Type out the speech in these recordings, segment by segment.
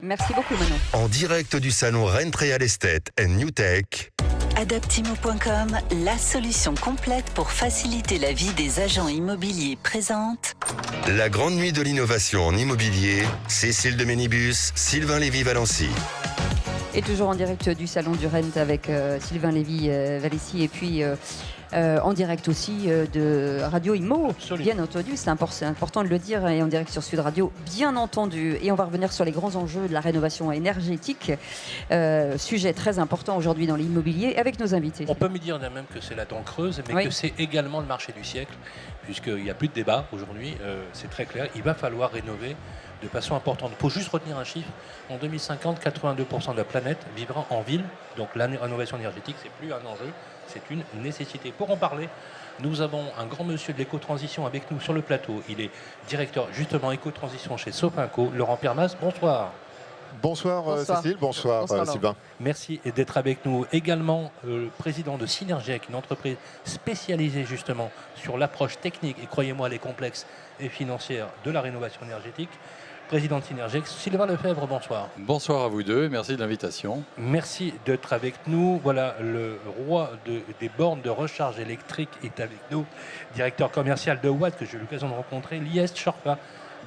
Merci beaucoup Manon. En direct du salon Rennes Real Estate and New Tech. Adaptimo.com, la solution complète pour faciliter la vie des agents immobiliers, présente La grande nuit de l'innovation en immobilier. Cécile de Ménibus, Sylvain Lévy-Valency. Et toujours en direct du salon du Rennes avec Sylvain Lévy-Valency et puis en direct aussi de Radio Imo. Absolument. Bien entendu, c'est important de le dire, et en direct sur Sud Radio, bien entendu. Et on va revenir sur les grands enjeux de la rénovation énergétique, sujet très important aujourd'hui dans l'immobilier, avec nos invités. On peut me dire même que c'est la dent creuse, mais Oui. que c'est également le marché du siècle, puisqu'il n'y a plus de débat aujourd'hui, c'est très clair, il va falloir rénover de façon importante. Pour juste retenir un chiffre, en 2050, 82% de la planète vivra en ville, donc la rénovation énergétique, c'est plus un enjeu, c'est une nécessité. Pour en parler, nous avons un grand monsieur de l'éco-transition avec nous sur le plateau. Il est directeur justement éco-transition chez Sofinco, Laurent Permas. Bonsoir. Bonsoir, Bonsoir. Cécile, bonsoir, Bonsoir, Sylvain. Merci d'être avec nous. Également, président de Synergec, une entreprise spécialisée justement sur l'approche technique, et croyez-moi, elle est complexe et financière, de la rénovation énergétique. Président de Synergec, Sylvain Lefebvre, bonsoir. Bonsoir à vous deux, merci de l'invitation. Merci d'être avec nous. Voilà, le roi des bornes de recharge électrique est avec nous. Directeur commercial de Watt, que j'ai eu l'occasion de rencontrer, Liest Chorpa.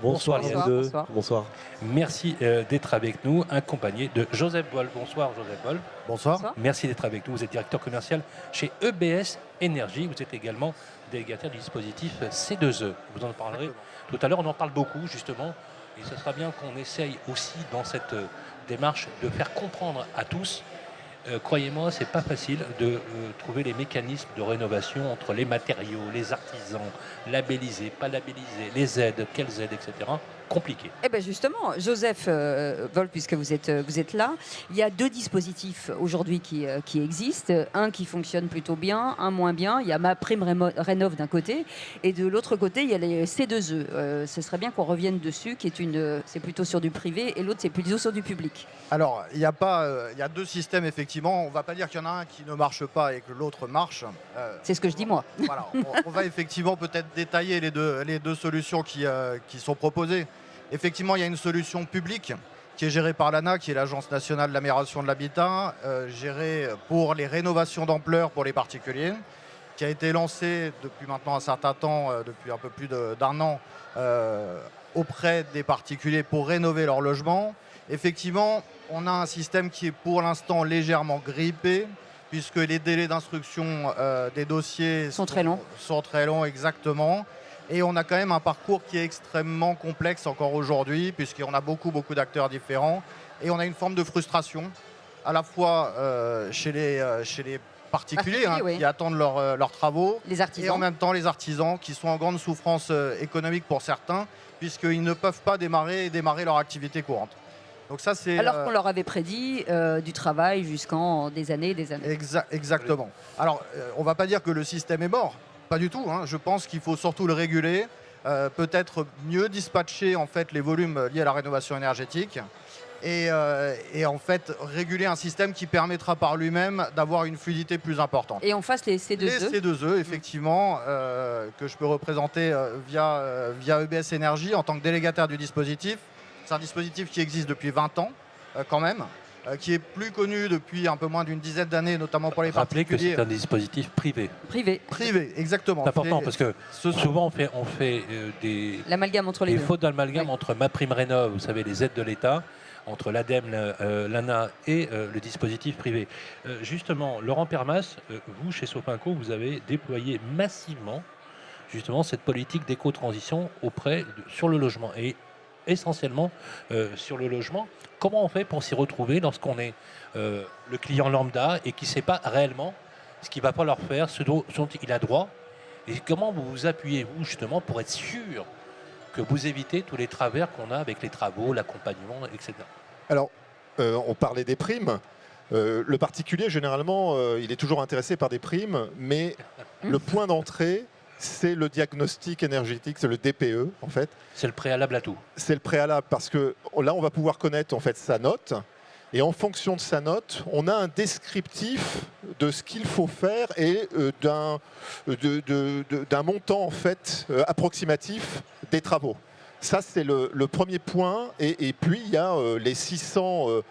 Bonsoir, Liest. Bonsoir. Bonsoir. Merci d'être avec nous, accompagné de Joseph Boll. Bonsoir, Joseph Boll. Bonsoir. Bonsoir. Merci d'être avec nous. Vous êtes directeur commercial chez EBS Énergie. Vous êtes également délégataire du dispositif C2E. Vous en parlerez tout à l'heure. On en parle beaucoup, justement. Et ce sera bien qu'on essaye aussi, dans cette démarche, de faire comprendre à tous. Croyez-moi, c'est pas facile de trouver les mécanismes de rénovation entre les matériaux, les artisans, labellisés, pas labellisés, les aides, quelles aides, etc. Compliqué. Eh bien justement, Joseph Vol, puisque vous êtes là, il y a deux dispositifs aujourd'hui qui existent. Un qui fonctionne plutôt bien, un moins bien. Il y a Ma Prime Rénov' d'un côté, et de l'autre côté, il y a les C2E. Ce serait bien qu'on revienne dessus, c'est plutôt sur du privé, et l'autre, c'est plutôt sur du public. Alors, il y a deux systèmes, effectivement. On ne va pas dire qu'il y en a un qui ne marche pas et que l'autre marche. C'est ce que je dis moi. Voilà, on va effectivement peut-être détailler les deux solutions qui sont proposées. Effectivement, il y a une solution publique qui est gérée par l'ANA, qui est l'Agence nationale de l'amélioration de l'habitat, gérée pour les rénovations d'ampleur pour les particuliers, qui a été lancée depuis maintenant un certain temps, depuis un peu plus d'un an, auprès des particuliers pour rénover leur logement. Effectivement, on a un système qui est pour l'instant légèrement grippé, puisque les délais d'instruction des dossiers Sont très longs. Sont très longs, exactement. Et on a quand même un parcours qui est extrêmement complexe encore aujourd'hui, puisqu'on a beaucoup d'acteurs différents. Et on a une forme de frustration, à la fois chez les particuliers oui. qui attendent leurs travaux, Les et artisans. en même temps les artisans qui sont en grande souffrance économique pour certains, puisqu'ils ne peuvent pas démarrer leur activité courante. Donc ça, c'est, Alors qu'on leur avait prédit du travail jusqu'en des années et des années. Exactement. Alors, on ne va pas dire que le système est mort. Pas du tout. Je pense qu'il faut surtout le réguler, peut-être mieux dispatcher en fait les volumes liés à la rénovation énergétique et en fait réguler un système qui permettra par lui-même d'avoir une fluidité plus importante. Et on fasse les C2E. Les C2E, effectivement, que je peux représenter via EBS Énergie en tant que délégataire du dispositif. C'est un dispositif qui existe depuis 20 ans quand même, qui est plus connu depuis un peu moins d'une dizaine d'années, notamment pour les Rappelez que particuliers. c'est un dispositif privé. Privé, exactement. C'est important Et parce que souvent on fait L'amalgame entre les des deux. fautes d'amalgame Oui. entre Ma Prime Rénov', vous savez, les aides de l'État, entre l'ADEME, l'ANA et le dispositif privé. Justement, Laurent Permas, vous, chez Sofinco, vous avez déployé massivement justement cette politique d'éco-transition sur le logement et essentiellement sur le logement. Comment on fait pour s'y retrouver lorsqu'on est le client lambda et qui ne sait pas réellement ce qu'il va falloir faire, ce dont il a droit, et comment vous vous appuyez, vous, justement, pour être sûr que vous évitez tous les travers qu'on a avec les travaux, l'accompagnement, etc. Alors, on parlait des primes. Le particulier, généralement, il est toujours intéressé par des primes, mais le point d'entrée, c'est le diagnostic énergétique, c'est le DPE, en fait. C'est le préalable à tout. C'est le préalable parce que là, on va pouvoir connaître en fait sa note. Et en fonction de sa note, on a un descriptif de ce qu'il faut faire et d'un montant en fait approximatif des travaux. Ça, c'est le premier point. Et puis, il y a les 600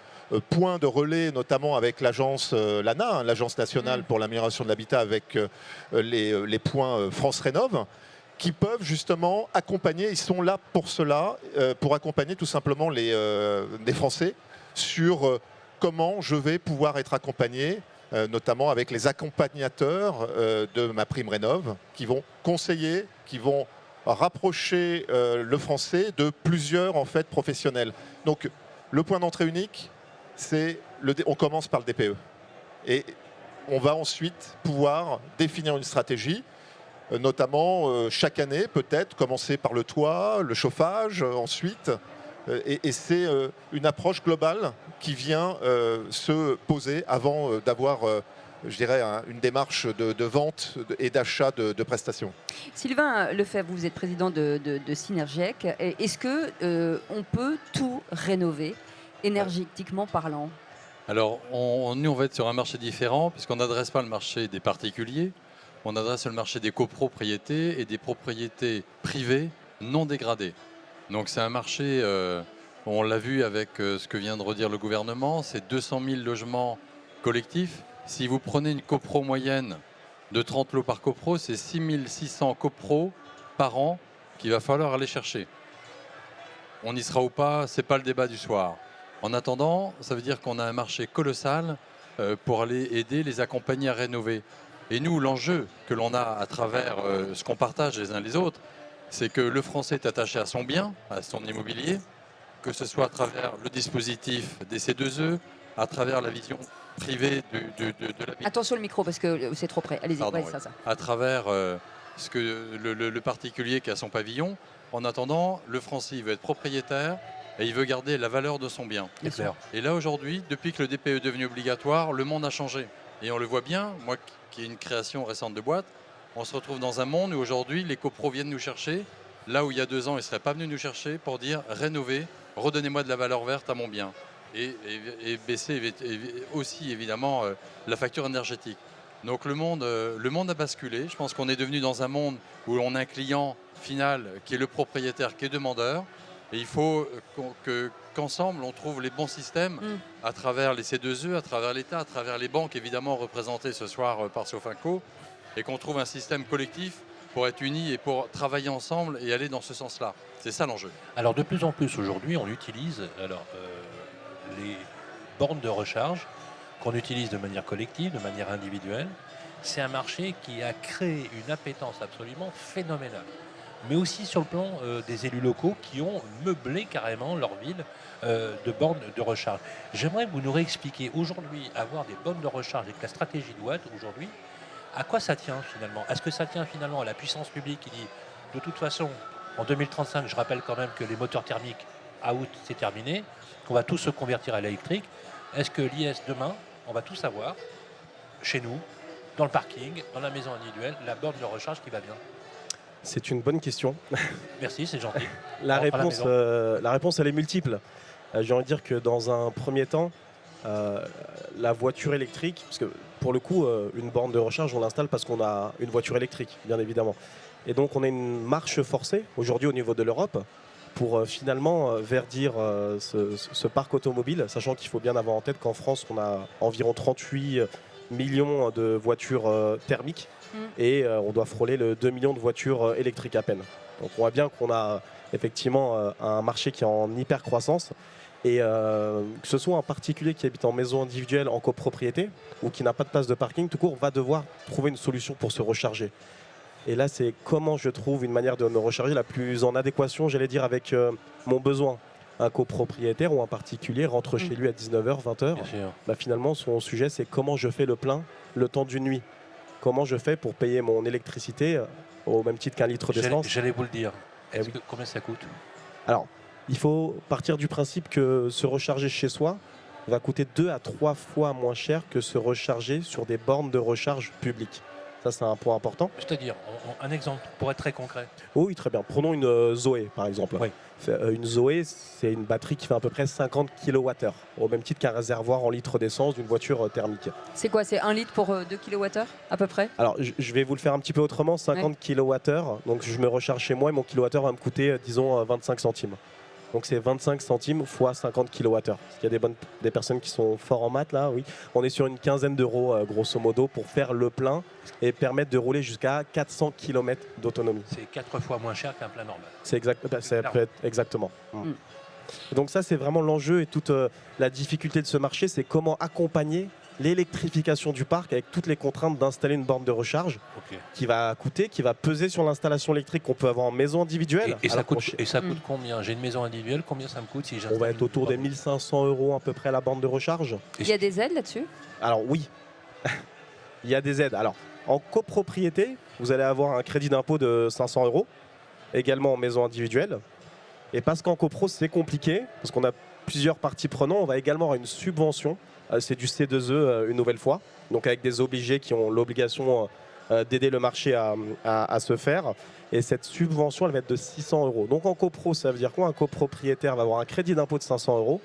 points de relais, notamment avec l'agence l'ANA, hein, l'Agence nationale pour l'amélioration de l'habitat, avec les points France Rénov', qui peuvent justement accompagner, ils sont là pour cela, pour accompagner tout simplement les Français sur comment je vais pouvoir être accompagné, notamment avec les accompagnateurs de ma prime rénov', qui vont conseiller, qui vont rapprocher le Français de plusieurs en fait, professionnels. Donc le point d'entrée unique, on commence par le DPE. Et on va ensuite pouvoir définir une stratégie, notamment chaque année, peut-être commencer par le toit, le chauffage, ensuite. Et c'est une approche globale qui vient se poser avant d'avoir, je dirais, une démarche de vente et d'achat de prestations. Sylvain Lefebvre, vous êtes président de Synergec. Est-ce qu'on peut tout rénover énergétiquement parlant? Alors, nous, on va être sur un marché différent, puisqu'on n'adresse pas le marché des particuliers, on adresse le marché des copropriétés et des propriétés privées non dégradées. Donc, c'est un marché, on l'a vu avec ce que vient de redire le gouvernement, c'est 200 000 logements collectifs. Si vous prenez une copro moyenne de 30 lots par copro, c'est 6 600 copros par an qu'il va falloir aller chercher. On y sera ou pas, ce n'est pas le débat du soir. En attendant, ça veut dire qu'on a un marché colossal pour aller aider, les accompagner à rénover. Et nous, l'enjeu que l'on a à travers ce qu'on partage les uns les autres, c'est que le Français est attaché à son bien, à son immobilier, que ce soit à travers le dispositif des C2E, à travers la vision privée de l'habitat. Attention le micro parce que c'est trop près. Allez-y. Pardon, Ouais, oui. ça. À travers ce que le particulier qui a son pavillon. En attendant, le Français il veut être propriétaire et il veut garder la valeur de son bien. Bien sûr. Et là aujourd'hui, depuis que le DPE est devenu obligatoire, le monde a changé. Et on le voit bien, moi qui ai une création récente de boîte, on se retrouve dans un monde où aujourd'hui les copros viennent nous chercher, là où il y a 2 ans ils ne seraient pas venus nous chercher pour dire rénovez, redonnez-moi de la valeur verte à mon bien. Et baisser aussi évidemment la facture énergétique. Donc le monde a basculé. Je pense qu'on est devenu dans un monde où on a un client final qui est le propriétaire, qui est demandeur. Et il faut qu'ensemble on trouve les bons systèmes à travers les C2E, à travers l'État, à travers les banques évidemment représentées ce soir par Sofinco, et qu'on trouve un système collectif pour être unis et pour travailler ensemble et aller dans ce sens-là. C'est ça l'enjeu. Alors de plus en plus aujourd'hui, on utilise les bornes de recharge qu'on utilise de manière collective, de manière individuelle. C'est un marché qui a créé une appétence absolument phénoménale. Mais aussi sur le plan des élus locaux qui ont meublé carrément leur ville de bornes de recharge. J'aimerais que vous nous réexpliquiez aujourd'hui, avoir des bornes de recharge avec la stratégie de Watt aujourd'hui, à quoi ça tient finalement? Est-ce que ça tient finalement à la puissance publique qui dit de toute façon, en 2035, je rappelle quand même que les moteurs thermiques, out, c'est terminé, qu'on va tous se convertir à l'électrique. Est-ce que l'IS demain, on va tous avoir, chez nous, dans le parking, dans la maison individuelle, la borne de recharge qui va bien? C'est une bonne question. Merci, c'est gentil. La réponse, elle est multiple. J'ai envie de dire que dans un premier temps, la voiture électrique, parce que pour le coup, une borne de recharge, on l'installe parce qu'on a une voiture électrique, bien évidemment. Et donc, on a une marche forcée aujourd'hui au niveau de l'Europe pour finalement verdir ce parc automobile, sachant qu'il faut bien avoir en tête qu'en France, on a environ 38 millions de voitures thermiques et on doit frôler le 2 millions de voitures électriques à peine. Donc on voit bien qu'on a effectivement un marché qui est en hyper croissance et que ce soit un particulier qui habite en maison individuelle, en copropriété ou qui n'a pas de place de parking, tout court, va devoir trouver une solution pour se recharger. Et là, c'est comment je trouve une manière de me recharger la plus en adéquation, j'allais dire, avec mon besoin. Un copropriétaire ou un particulier rentre chez lui à 19h, 20h. Bah, finalement, son sujet, c'est comment je fais le plein le temps d'une nuit. Comment je fais pour payer mon électricité au même titre qu'un litre d'essence. J'allais vous le dire. Combien ça coûte? Alors, il faut partir du principe que se recharger chez soi va coûter 2 à 3 fois moins cher que se recharger sur des bornes de recharge publiques. Ça, c'est un point important. C'est-à-dire, un exemple, pour être très concret. Oui, très bien. Prenons une Zoé, par exemple. Oui. Une Zoé, c'est une batterie qui fait à peu près 50 kWh, au même titre qu'un réservoir en litres d'essence d'une voiture thermique. C'est quoi? C'est 1 litre pour 2 kWh à peu près? Alors, je vais vous le faire un petit peu autrement. 50 kWh, donc je me recharge chez moi et mon kilowattheure va me coûter, disons, 25 centimes. Donc c'est 25 centimes fois 50 kWh. Parce qu'il y a des personnes qui sont forts en maths là, oui. On est sur une quinzaine d'euros grosso modo pour faire le plein et permettre de rouler jusqu'à 400 km d'autonomie. C'est 4 fois moins cher qu'un plein normal. C'est exact, ça peut être exactement. Et donc ça c'est vraiment l'enjeu et toute la difficulté de ce marché, c'est comment accompagner l'électrification du parc avec toutes les contraintes d'installer une borne de recharge qui va coûter, qui va peser sur l'installation électrique qu'on peut avoir en maison individuelle. Et ça coûte combien? J'ai une maison individuelle, combien ça me coûte si j'installe? On va être autour des 1500 € à peu près la borne de recharge. Il y a des aides là-dessus? Alors oui, il y a des aides. Alors en copropriété, vous allez avoir un crédit d'impôt de 500 €, également en maison individuelle. Et parce qu'en copro c'est compliqué, parce qu'on a plusieurs parties prenantes, on va également avoir une subvention. C'est du C2E une nouvelle fois, donc avec des obligés qui ont l'obligation d'aider le marché à se faire. Et cette subvention, elle va être de 600 €. Donc en copro, ça veut dire quoi? Un copropriétaire va avoir un crédit d'impôt de 500 €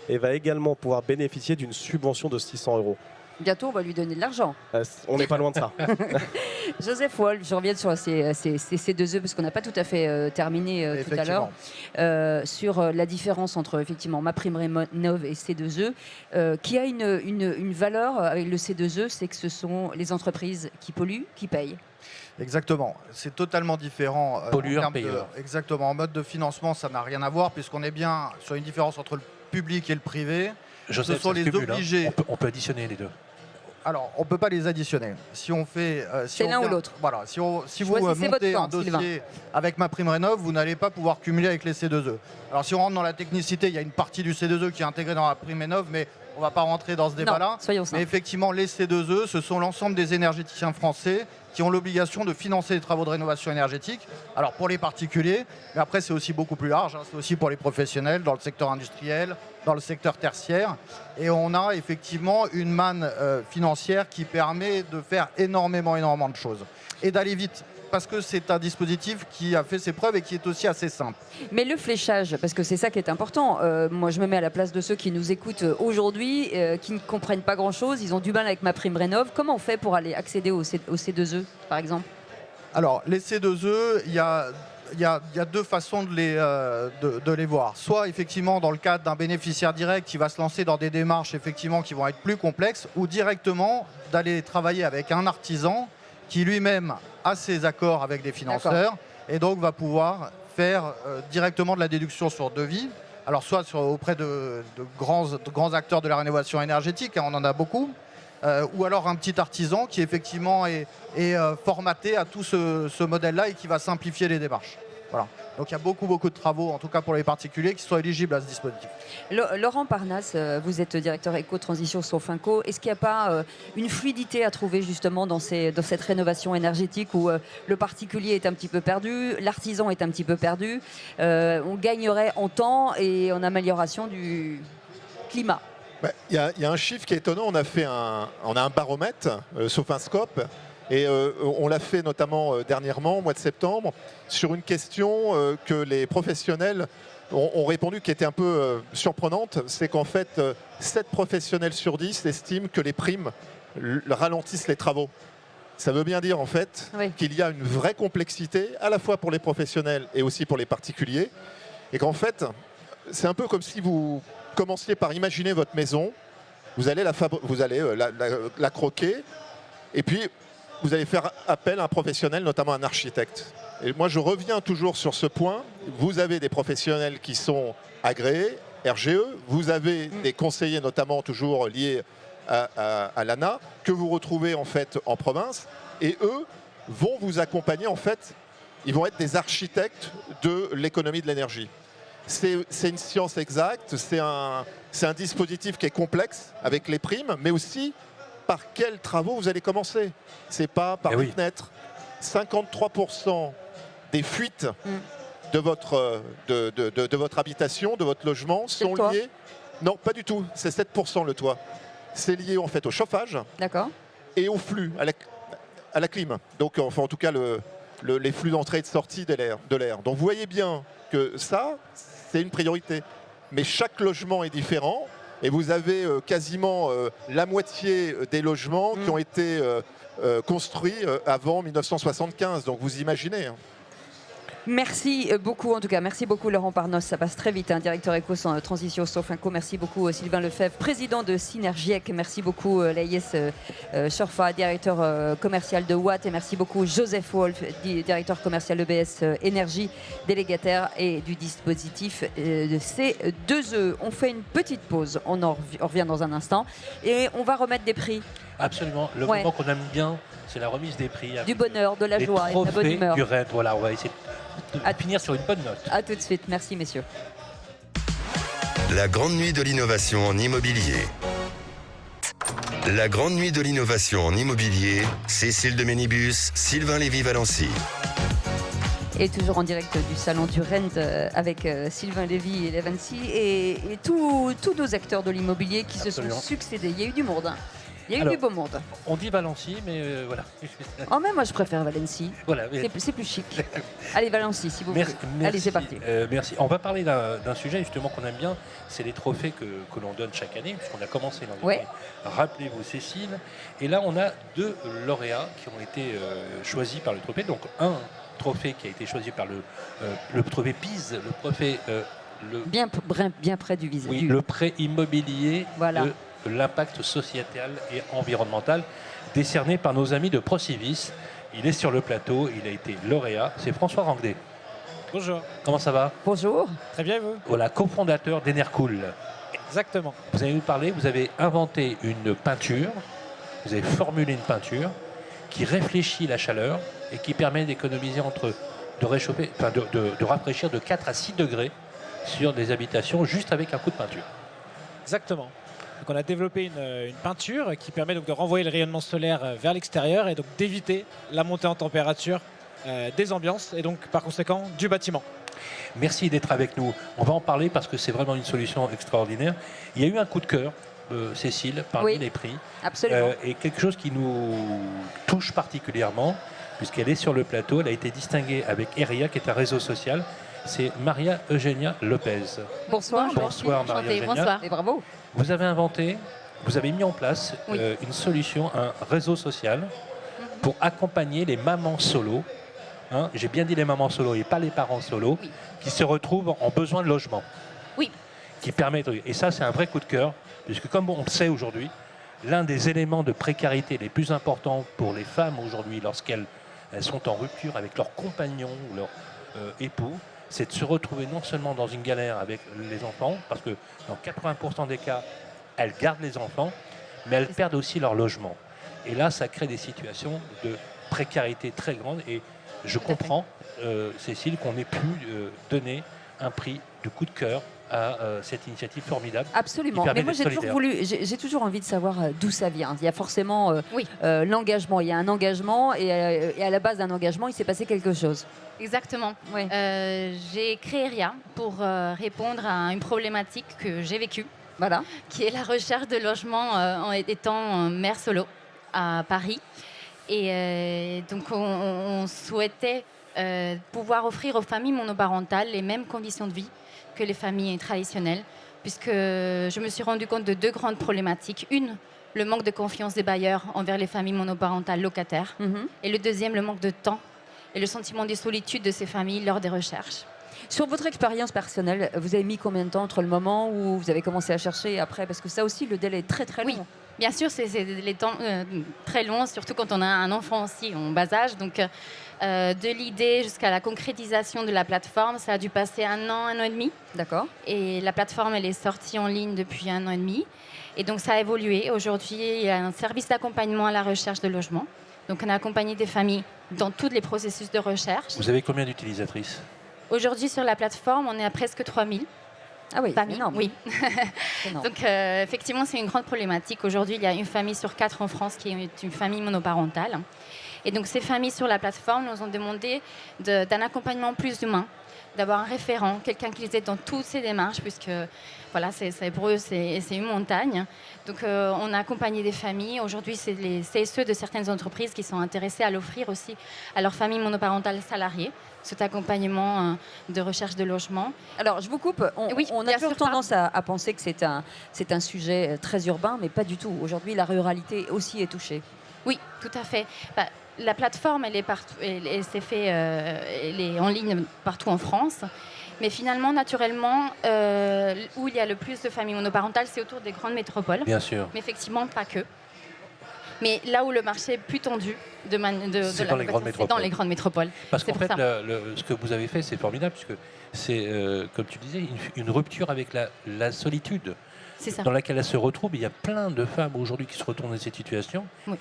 et va également pouvoir bénéficier d'une subvention de 600 €. Bientôt, on va lui donner de l'argent. On n'est pas loin de ça. Joseph Wolf, je reviens sur ces C2E parce qu'on n'a pas tout à fait terminé tout à l'heure. Sur la différence entre effectivement MaPrimeRénov' et C2E, qui a une valeur avec le C2E, c'est que ce sont les entreprises qui polluent, qui payent. Exactement, c'est totalement différent. Pollueur, payeur. Exactement, en mode de financement, ça n'a rien à voir puisqu'on est bien sur une différence entre le public et le privé. Joseph, ce sont les obligés. On peut additionner les deux. Alors, on ne peut pas les additionner. Si on fait, c'est l'un ou l'autre. Voilà, si vous montez un dossier avec MaPrimeRénov', vous n'allez pas pouvoir cumuler avec les C2E. Alors, si on rentre dans la technicité, il y a une partie du C2E qui est intégrée dans MaPrimeRénov', mais on ne va pas rentrer dans ce débat-là. Mais effectivement, les C2E, ce sont l'ensemble des énergéticiens français qui ont l'obligation de financer les travaux de rénovation énergétique. Alors, pour les particuliers, mais après, c'est aussi beaucoup plus large. C'est aussi pour les professionnels, dans le secteur industriel, dans le secteur tertiaire. Et on a effectivement une manne financière qui permet de faire énormément de choses. Et d'aller vite. Parce que c'est un dispositif qui a fait ses preuves et qui est aussi assez simple. Mais le fléchage, parce que c'est ça qui est important, moi je me mets à la place de ceux qui nous écoutent aujourd'hui, qui ne comprennent pas grand-chose, ils ont du mal avec MaPrimeRénov'. Comment on fait pour aller accéder au C2E, par exemple? Alors, les C2E, il y a deux façons de les voir. Soit effectivement dans le cadre d'un bénéficiaire direct qui va se lancer dans des démarches effectivement qui vont être plus complexes, ou directement d'aller travailler avec un artisan qui lui-même a ses accords avec des financeurs et donc va pouvoir faire directement de la déduction sur devis. Alors soit auprès de grands acteurs de la rénovation énergétique, hein, on en a beaucoup, ou alors un petit artisan qui effectivement est formaté à tout ce modèle-là et qui va simplifier les démarches. Voilà. Donc il y a beaucoup de travaux, en tout cas pour les particuliers, qui sont éligibles à ce dispositif. Laurent Parnasse, vous êtes directeur éco-transition Sofinco. Est-ce qu'il n'y a pas une fluidité à trouver justement dans cette rénovation énergétique où le particulier est un petit peu perdu, l'artisan est un petit peu perdu, on gagnerait en temps et en amélioration du climat? Il y a un chiffre qui est étonnant. On a un baromètre, Sofinscope, et on l'a fait notamment dernièrement, au mois de septembre, sur une question que les professionnels ont répondu, qui était un peu surprenante. C'est qu'en fait, 7 professionnels sur 10 estiment que les primes ralentissent les travaux. Ça veut bien dire en fait qu'il y a une vraie complexité, à la fois pour les professionnels et aussi pour les particuliers. Et qu'en fait, c'est un peu comme si vous commenciez par imaginer votre maison, vous allez la croquer, et puis vous allez faire appel à un professionnel, notamment un architecte. Et moi, je reviens toujours sur ce point. Vous avez des professionnels qui sont agréés, RGE, vous avez des conseillers, notamment toujours liés à l'ANA, que vous retrouvez en fait en province, et eux vont vous accompagner, en fait, ils vont être des architectes de l'économie de l'énergie. C'est une science exacte, c'est un dispositif qui est complexe avec les primes, mais aussi par quels travaux vous allez commencer. C'est pas par les fenêtres. 53% des fuites de votre habitation, de votre logement sont liées. Non, pas du tout. C'est 7% le toit. C'est lié en fait au chauffage et au flux. à la clim. Donc, enfin, en tout cas, les flux d'entrée et de sortie de l'air. Donc, vous voyez bien que ça, c'est une priorité. Mais chaque logement est différent. Et vous avez quasiment la moitié des logements qui ont été construits avant 1975. Donc vous imaginez. Hein. Merci beaucoup, en tout cas, merci beaucoup Laurent Parnos, ça passe très vite, hein, directeur éco sans transition Sofinco, merci beaucoup Sylvain Lefebvre, président de Synergiec, merci beaucoup Laïs Chorfa, directeur commercial de Watt, et merci beaucoup Joseph Wolf, directeur commercial de BS Énergie, délégataire et du dispositif de C2E. On fait une petite pause, on revient dans un instant, et on va remettre des prix. Absolument, le moment qu'on aime bien, c'est la remise des prix. Du bonheur, de la joie et de la bonne humeur. Du raid, voilà, on va essayer de finir sur une bonne note. A tout de suite, merci messieurs. La grande nuit de l'innovation en immobilier. La grande nuit de l'innovation en immobilier, Cécile de Ménibus, Sylvain Lévy-Valency. Et toujours en direct du salon du Rent avec Sylvain Lévy et Valency et tous nos acteurs de l'immobilier qui se sont succédés. Il y a eu du monde. Hein. Il y a eu du beau monde. On dit Valency, mais voilà. Oh, mais moi je préfère Valency. Voilà, c'est plus chic. Allez, Valency, si vous voulez. Allez, c'est parti. Merci. On va parler d'un sujet justement qu'on aime bien, c'est les trophées que l'on donne chaque année, puisqu'on a commencé l'an dernier. Rappelez-vous Cécile. Et là, on a 2 lauréats qui ont été choisis par le trophée. Donc un trophée qui a été choisi par le trophée PISE, le trophée... bien près du visage. Oui, le prêt immobilier voilà. de l'impact sociétal et environnemental décerné par nos amis de Procivis. Il est sur le plateau, il a été lauréat, c'est François Rangdet. Bonjour. Comment ça va? Bonjour. Très bien, et vous? Voilà, cofondateur d'Enercool. Exactement. Vous allez nous parler, vous avez inventé une peinture, vous avez formulé une peinture qui réfléchit la chaleur et qui permet d'économiser de rafraîchir de 4 à 6 degrés sur des habitations juste avec un coup de peinture. Exactement. Donc on a développé une peinture qui permet donc de renvoyer le rayonnement solaire vers l'extérieur et donc d'éviter la montée en température des ambiances et donc par conséquent du bâtiment. Merci d'être avec nous. On va en parler parce que c'est vraiment une solution extraordinaire. Il y a eu un coup de cœur, Cécile, parmi les prix. Absolument. Et quelque chose qui nous touche particulièrement, puisqu'elle est sur le plateau, elle a été distinguée avec ERIA, qui est un réseau social. C'est Maria Eugenia Lopez. Bonsoir. Bonsoir Maria Eugenia. Bonsoir. Et bravo. Vous avez inventé, vous avez mis en place une solution, un réseau social pour accompagner les mamans solo. Hein, j'ai bien dit les mamans solo et pas les parents solo, qui se retrouvent en besoin de logement. Oui. Qui permet, et ça c'est un vrai coup de cœur, puisque comme on le sait aujourd'hui, l'un des éléments de précarité les plus importants pour les femmes aujourd'hui, lorsqu'elles sont en rupture avec leur compagnon ou leur époux, c'est de se retrouver non seulement dans une galère avec les enfants, parce que dans 80% des cas, elles gardent les enfants, mais elles perdent aussi leur logement. Et là, ça crée des situations de précarité très grandes. Et je comprends, Cécile, qu'on ait pu donner un prix de coup de cœur à cette initiative formidable. Absolument. Mais moi, j'ai toujours envie de savoir d'où ça vient. Il y a forcément l'engagement. Il y a un engagement et à la base d'un engagement, il s'est passé quelque chose. Exactement. Oui. J'ai créé RIA pour répondre à une problématique que j'ai vécue, qui est la recherche de logement en étant mère solo à Paris. Et donc, on souhaitait pouvoir offrir aux familles monoparentales les mêmes conditions de vie que les familles traditionnelles, puisque je me suis rendu compte de 2 grandes problématiques. Une, le manque de confiance des bailleurs envers les familles monoparentales locataires. Et le deuxième, le manque de temps et le sentiment de solitude de ces familles lors des recherches. Sur votre expérience personnelle, vous avez mis combien de temps entre le moment où vous avez commencé à chercher et après? Parce que ça aussi, le délai est très très long. Oui, bien sûr, c'est les temps très longs, surtout quand on a un enfant aussi en bas âge. Donc, de l'idée jusqu'à la concrétisation de la plateforme, ça a dû passer 1 an, 1 an et demi. D'accord. Et la plateforme, elle est sortie en ligne depuis 1 an et demi. Et donc, ça a évolué. Aujourd'hui, il y a un service d'accompagnement à la recherche de logement. Donc, on a accompagné des familles dans tous les processus de recherche. Vous avez combien d'utilisatrices? Aujourd'hui, sur la plateforme, on est à presque 3000. Ah oui, familles, énorme. Oui. Énorme. Donc, effectivement, c'est une grande problématique. Aujourd'hui, il y a une famille sur 4 en France qui est une famille monoparentale. Et donc, ces familles sur la plateforme nous ont demandé d'un accompagnement plus humain. d'avoir un référent, quelqu'un qui les aide dans toutes ces démarches, puisque voilà, pour eux, c'est une montagne. Donc, on a accompagné des familles. Aujourd'hui, c'est les CSE de certaines entreprises qui sont intéressées à l'offrir aussi à leurs familles monoparentales salariées, cet accompagnement de recherche de logement. Alors, je vous coupe. On a toujours tendance à penser que c'est un sujet très urbain, mais pas du tout. Aujourd'hui, la ruralité aussi est touchée. Oui, tout à fait. La plateforme, elle est partout, elle est en ligne partout en France. Mais finalement, naturellement, où il y a le plus de familles monoparentales, c'est autour des grandes métropoles. Bien sûr. Mais effectivement, pas que. Mais là où le marché est plus tendu, c'est dans les grandes métropoles. Parce qu'en fait, ce que vous avez fait, c'est formidable, puisque c'est, comme tu disais, une rupture avec la solitude dans laquelle elles se retrouvent. Il y a plein de femmes aujourd'hui qui se retrouvent dans cette situation. Oui.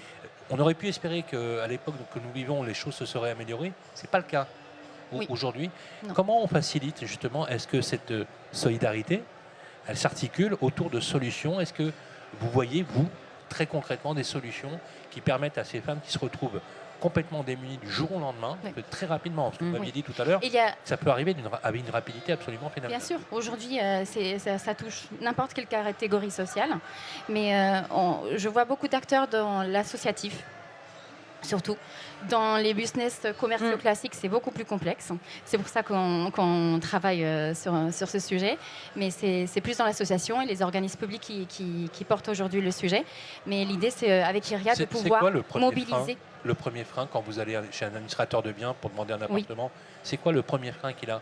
On aurait pu espérer qu'à l'époque que nous vivons, les choses se seraient améliorées. Ce n'est pas le cas aujourd'hui. Comment on facilite justement? Est-ce que cette solidarité, elle s'articule autour de solutions? Est-ce que vous voyez, vous, très concrètement, des solutions qui permettent à ces femmes qui se retrouvent complètement démunies du jour au lendemain, que très rapidement, parce que vous m'aviez dit tout à l'heure, ça peut arriver avec une rapidité absolument phénoménale. Bien sûr, aujourd'hui, ça touche n'importe quelle catégorie sociale, mais je vois beaucoup d'acteurs dans l'associatif, surtout. Dans les business commerciaux classiques, c'est beaucoup plus complexe. C'est pour ça qu'on travaille sur ce sujet. Mais c'est plus dans l'association et les organismes publics qui portent aujourd'hui le sujet. Mais l'idée, c'est avec IRIA de pouvoir mobiliser. Le premier frein, quand vous allez chez un administrateur de biens pour demander un appartement, c'est quoi le premier frein qu'il a?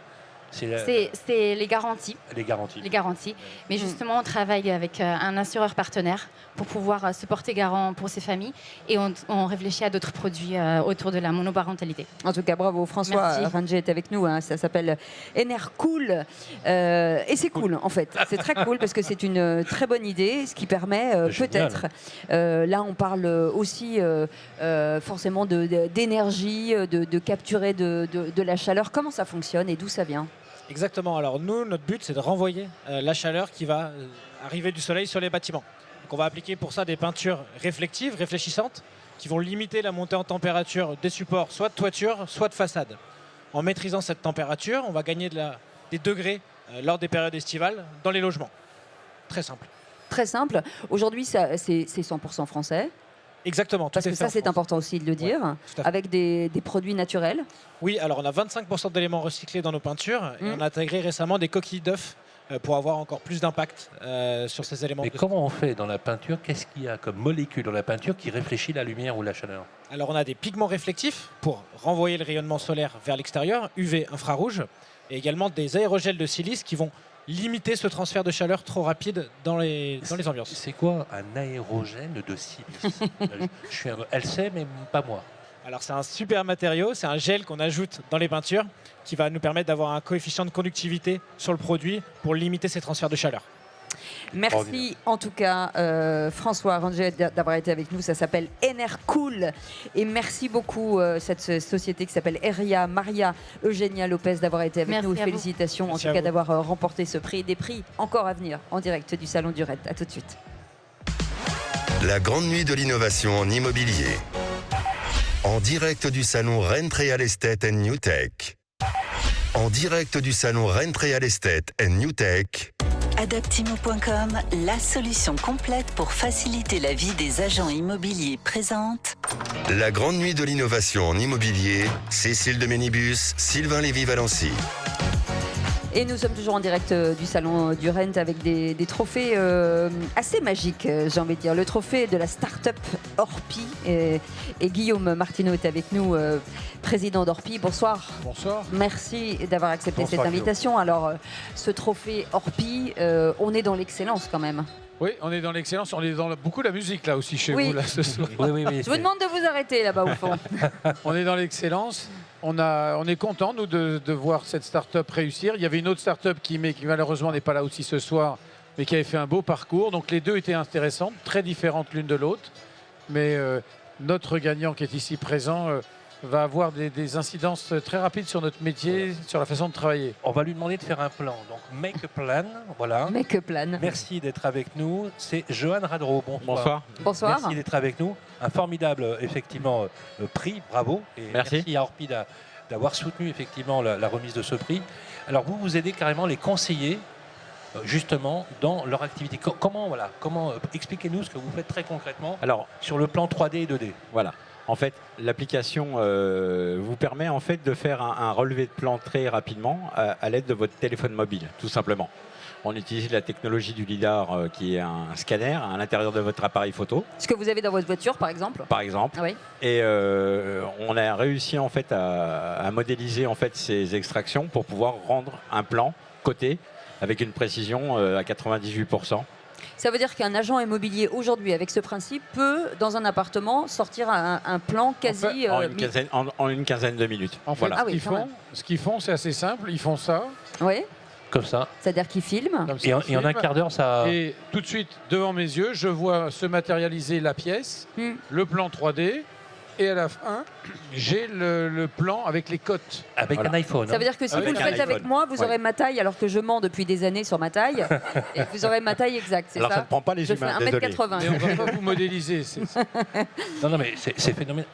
C'est les garanties. Les garanties. Mais justement, on travaille avec un assureur partenaire pour pouvoir se porter garant pour ces familles. Et on réfléchit à d'autres produits autour de la monoparentalité. En tout cas, bravo. François Rangé est avec nous. Ça s'appelle Enercool. Et c'est cool, en fait. C'est très cool parce que c'est une très bonne idée, ce qui permet peut-être... là, on parle aussi forcément d'énergie, de capturer de la chaleur. Comment ça fonctionne et d'où ça vient? Exactement. Alors nous, notre but, c'est de renvoyer la chaleur qui va arriver du soleil sur les bâtiments. Donc on va appliquer pour ça des peintures réflectives, réfléchissantes, qui vont limiter la montée en température des supports, soit de toiture, soit de façade. En maîtrisant cette température, on va gagner des degrés lors des périodes estivales dans les logements. Très simple. Très simple. Aujourd'hui, c'est 100% français. Exactement. Parce que ça, c'est important aussi de le dire, avec des produits naturels. Oui, alors on a 25% d'éléments recyclés dans nos peintures et on a intégré récemment des coquilles d'œufs pour avoir encore plus d'impact sur ces éléments. Mais comment on fait dans la peinture? Qu'est-ce qu'il y a comme molécule dans la peinture qui réfléchit la lumière ou la chaleur? Alors on a des pigments réflectifs pour renvoyer le rayonnement solaire vers l'extérieur, UV, infrarouge, et également des aérogels de silice qui vont limiter ce transfert de chaleur trop rapide dans les ambiances. C'est quoi un aérogène de silice? Elle sait, mais pas moi. Alors c'est un super matériau, c'est un gel qu'on ajoute dans les peintures qui va nous permettre d'avoir un coefficient de conductivité sur le produit pour limiter ces transferts de chaleur. Merci en tout cas François Rangé d'avoir été avec nous. Ça s'appelle Enercool et merci beaucoup cette société qui s'appelle IRIA, Maria Eugenia Lopez d'avoir été avec nous. Félicitations en tout cas d'avoir remporté ce prix. Des prix encore à venir en direct du Salon du RED. À tout de suite. La grande nuit de l'innovation en immobilier. En direct du salon Rennes Real Estate and New Tech. En direct du salon Rennes Real Estate and New Tech. Adaptimo.com, la solution complète pour faciliter la vie des agents immobiliers présente. La grande nuit de l'innovation en immobilier, Cécile de Ménibus, Sylvain Lévy-Valency. Et nous sommes toujours en direct du Salon du Rent avec des trophées assez magiques, j'ai envie de dire. Le trophée de la start-up Orpi. Et Guillaume Martineau est avec nous, président d'Orpi. Bonsoir. Bonsoir. Merci d'avoir accepté cette invitation. Guillaume. Alors, ce trophée Orpi, on est dans l'excellence quand même. Oui, on est dans l'excellence. On est dans beaucoup la musique là aussi chez vous là, ce soir. Oui, je vous demande de vous arrêter là-bas au fond. On est dans l'excellence. On est content nous de voir cette start-up réussir. Il y avait une autre start-up qui malheureusement n'est pas là aussi ce soir, mais qui avait fait un beau parcours. Donc les deux étaient intéressantes, très différentes l'une de l'autre. Mais notre gagnant qui est ici présent va avoir des incidences très rapides sur notre métier, sur la façon de travailler. On va lui demander de faire un plan. Donc, make a plan. Voilà. Make a plan. Merci d'être avec nous. C'est Johan Radreau. Bonsoir. Bonsoir. Merci d'être avec nous. Un formidable, effectivement, prix. Bravo. Et merci à Orpi d'avoir soutenu effectivement la remise de ce prix. Alors vous aidez carrément les conseillers justement dans leur activité. Comment expliquez-nous ce que vous faites très concrètement sur le plan 3D et 2D. Voilà. En fait, l'application vous permet en fait de faire un relevé de plan très rapidement à l'aide de votre téléphone mobile, tout simplement. On utilise la technologie du LiDAR qui est un scanner à l'intérieur de votre appareil photo. Ce que vous avez dans votre voiture, par exemple. Par exemple. Oui. Et on a réussi en fait à modéliser en fait ces extractions pour pouvoir rendre un plan coté avec une précision à 98%. Ça veut dire qu'un agent immobilier aujourd'hui, avec ce principe, peut, dans un appartement, sortir un plan quasi... En une quinzaine de minutes. En fait, ce qu'ils font, c'est assez simple. Ils font ça. Oui. Comme ça. C'est-à-dire qu'ils filment. Et en un quart d'heure, ça... Et tout de suite, devant mes yeux, je vois se matérialiser la pièce, le plan 3D, et à la fin, j'ai le plan avec les cotes. Avec un iPhone. Ça veut dire que si vous le faites avec moi, vous aurez ma taille, alors que je mens depuis des années sur ma taille, et vous aurez ma taille exacte, c'est ça? Alors ça ne prend pas les humains, je fais 1m80. Mais on ne va pas vous modéliser. Non, mais c'est phénoménal.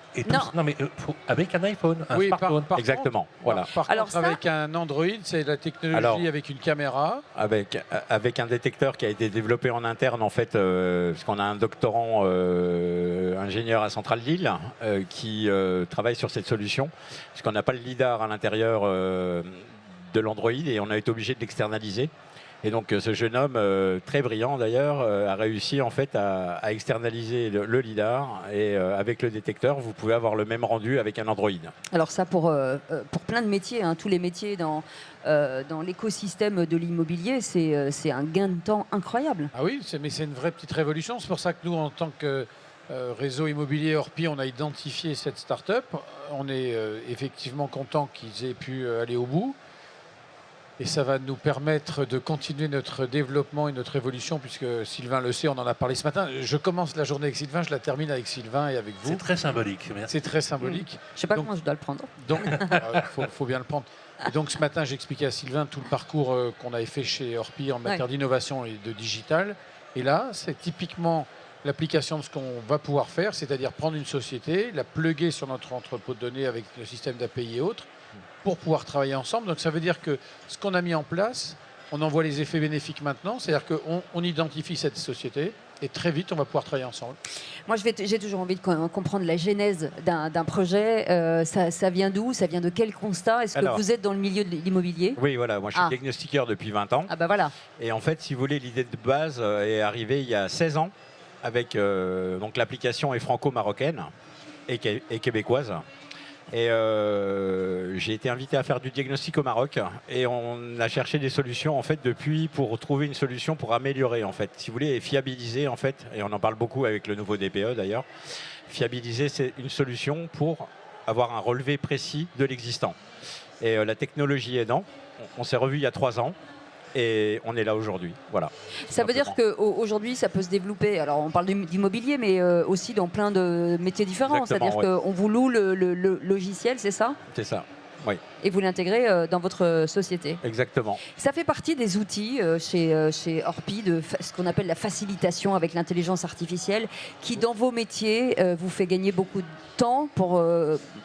Avec un iPhone, un smartphone. Exactement. Voilà. Par contre, avec un Android, c'est la technologie avec une caméra. Avec un détecteur qui a été développé en interne, en fait, parce qu'on a un doctorant ingénieur à Centrale Lille qui travaille sur cette solution, parce qu'on n'a pas le LiDAR à l'intérieur de l'Android et on a été obligé de l'externaliser. Et donc ce jeune homme, très brillant d'ailleurs, a réussi en fait à externaliser le LiDAR et avec le détecteur, vous pouvez avoir le même rendu avec un Android. Alors ça pour plein de métiers, tous les métiers dans l'écosystème de l'immobilier, c'est un gain de temps incroyable. Ah oui, mais c'est une vraie petite révolution. C'est pour ça que nous, en tant que réseau immobilier Orpi, on a identifié cette start-up. On est effectivement content qu'ils aient pu aller au bout. Et ça va nous permettre de continuer notre développement et notre évolution, puisque Sylvain le sait, on en a parlé ce matin. Je commence la journée avec Sylvain, je la termine avec Sylvain et avec vous. C'est très symbolique. C'est très symbolique. Je ne sais pas comment je dois le prendre. Donc, faut bien le prendre. Et donc ce matin, j'expliquais à Sylvain tout le parcours qu'on avait fait chez Orpi en matière d'innovation et de digital. Et là, c'est typiquement l'application de ce qu'on va pouvoir faire, c'est-à-dire prendre une société, la plugger sur notre entrepôt de données avec le système d'API et autres, pour pouvoir travailler ensemble. Donc ça veut dire que ce qu'on a mis en place, on en voit les effets bénéfiques maintenant, c'est-à-dire qu'on identifie cette société et très vite on va pouvoir travailler ensemble. Moi j'ai toujours envie de comprendre la genèse d'un projet. Ça vient d'où? Ça vient de quel constat? Est-ce que vous êtes dans le milieu de l'immobilier? Oui, voilà, moi je suis diagnostiqueur depuis 20 ans. Ah bah voilà. Et en fait, si vous voulez, l'idée de base est arrivée il y a 16 ans avec donc l'application est franco-marocaine et québécoise. Et j'ai été invité à faire du diagnostic au Maroc et on a cherché des solutions en fait depuis pour trouver une solution pour améliorer en fait, si vous voulez, et fiabiliser en fait, et on en parle beaucoup avec le nouveau DPE d'ailleurs. Fiabiliser, c'est une solution pour avoir un relevé précis de l'existant. Et la technologie aidant, on s'est revu il y a 3 ans. Et on est là aujourd'hui, voilà. Ça veut dire qu'aujourd'hui, ça peut se développer. Alors, on parle d'immobilier, mais aussi dans plein de métiers différents. C'est-à-dire qu'on vous loue le logiciel, c'est ça? C'est ça, oui. Et vous l'intégrez dans votre société. Exactement. Ça fait partie des outils chez Orpi de ce qu'on appelle la facilitation avec l'intelligence artificielle, qui dans vos métiers vous fait gagner beaucoup de temps pour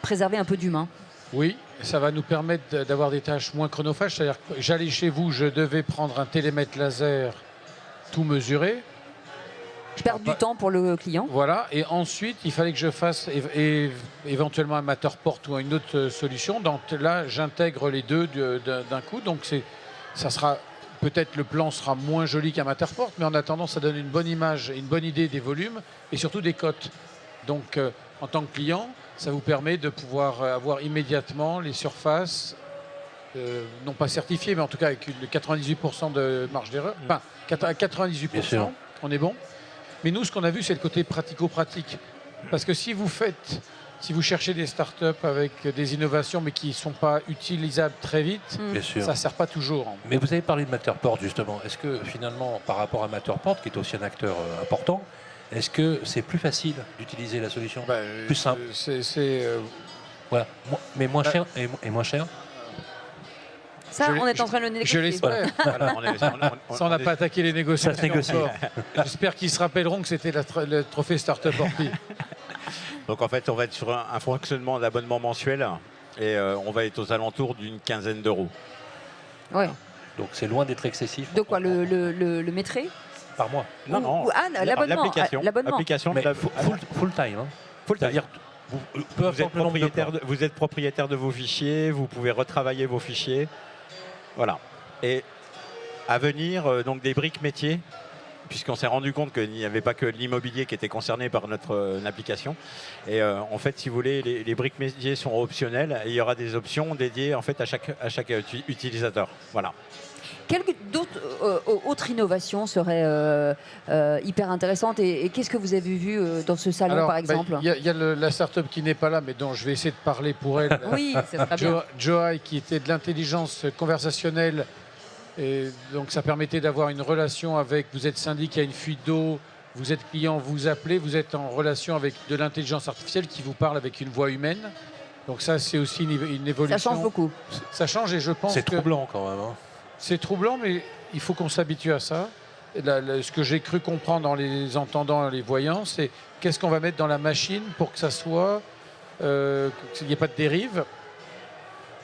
préserver un peu d'humain. Oui, ça va nous permettre d'avoir des tâches moins chronophages. C'est-à-dire que j'allais chez vous, je devais prendre un télémètre laser, tout mesurer. Perdre du temps pour le client. Voilà, et ensuite, il fallait que je fasse éventuellement un Matterport ou une autre solution. Donc là, j'intègre les deux d'un coup. Donc ça sera peut-être le plan sera moins joli qu'un Matterport, mais en attendant, ça donne une bonne image et une bonne idée des volumes et surtout des cotes. Donc, en tant que client, ça vous permet de pouvoir avoir immédiatement les surfaces, non pas certifiées, mais en tout cas avec 98% de marge d'erreur. Enfin, à 98%, on est bon. Mais nous, ce qu'on a vu, c'est le côté pratico-pratique. Parce que si vous cherchez des startups avec des innovations, mais qui ne sont pas utilisables très vite, ça ne sert pas toujours. Mais vous avez parlé de Matterport, justement. Est-ce que, finalement, par rapport à Matterport, qui est aussi un acteur important, est-ce que c'est plus facile d'utiliser la solution? Plus simple? Voilà. Mais moins cher et moins cher? Ça, on est en train de le négocier. Je l'espère. Voilà. Ça, on n'a pas attaqué les négociations. Ça se négocie. J'espère qu'ils se rappelleront que c'était le trophée Startup Orpi. Donc en fait, on va être sur un fonctionnement d'abonnement mensuel Et on va être aux alentours d'une quinzaine d'euros. Ouais. Donc c'est loin d'être excessif. De quoi le métrait Par mois. Non, non. l'abonnement. L'abonnement. L'application. Mais full time. Hein. C'est-à-dire, Vous êtes propriétaire de vos fichiers, vous pouvez retravailler vos fichiers. Voilà. Et à venir, donc des briques métiers, puisqu'on s'est rendu compte qu'il n'y avait pas que l'immobilier qui était concerné par notre application. Et en fait, si vous voulez, les briques métiers sont optionnelles et il y aura des options dédiées en fait, à chaque utilisateur. Voilà. Quelle autre innovation serait hyper intéressante et qu'est-ce que vous avez vu dans ce salon, par exemple? Il y a la start-up qui n'est pas là, mais dont je vais essayer de parler pour elle. Oui, ça sera bien. Joai, qui était de l'intelligence conversationnelle. Et donc ça permettait d'avoir une relation avec, vous êtes syndic, il y a une fuite d'eau, vous êtes client, vous appelez, vous êtes en relation avec de l'intelligence artificielle qui vous parle avec une voix humaine. Donc ça, c'est aussi une évolution. Ça change beaucoup. Ça change et je pense que... C'est troublant quand même. Hein. C'est troublant, mais il faut qu'on s'habitue à ça. Ce que j'ai cru comprendre en les entendant, en les voyant, c'est qu'est-ce qu'on va mettre dans la machine pour que ça soit... qu'il n'y ait pas de dérive.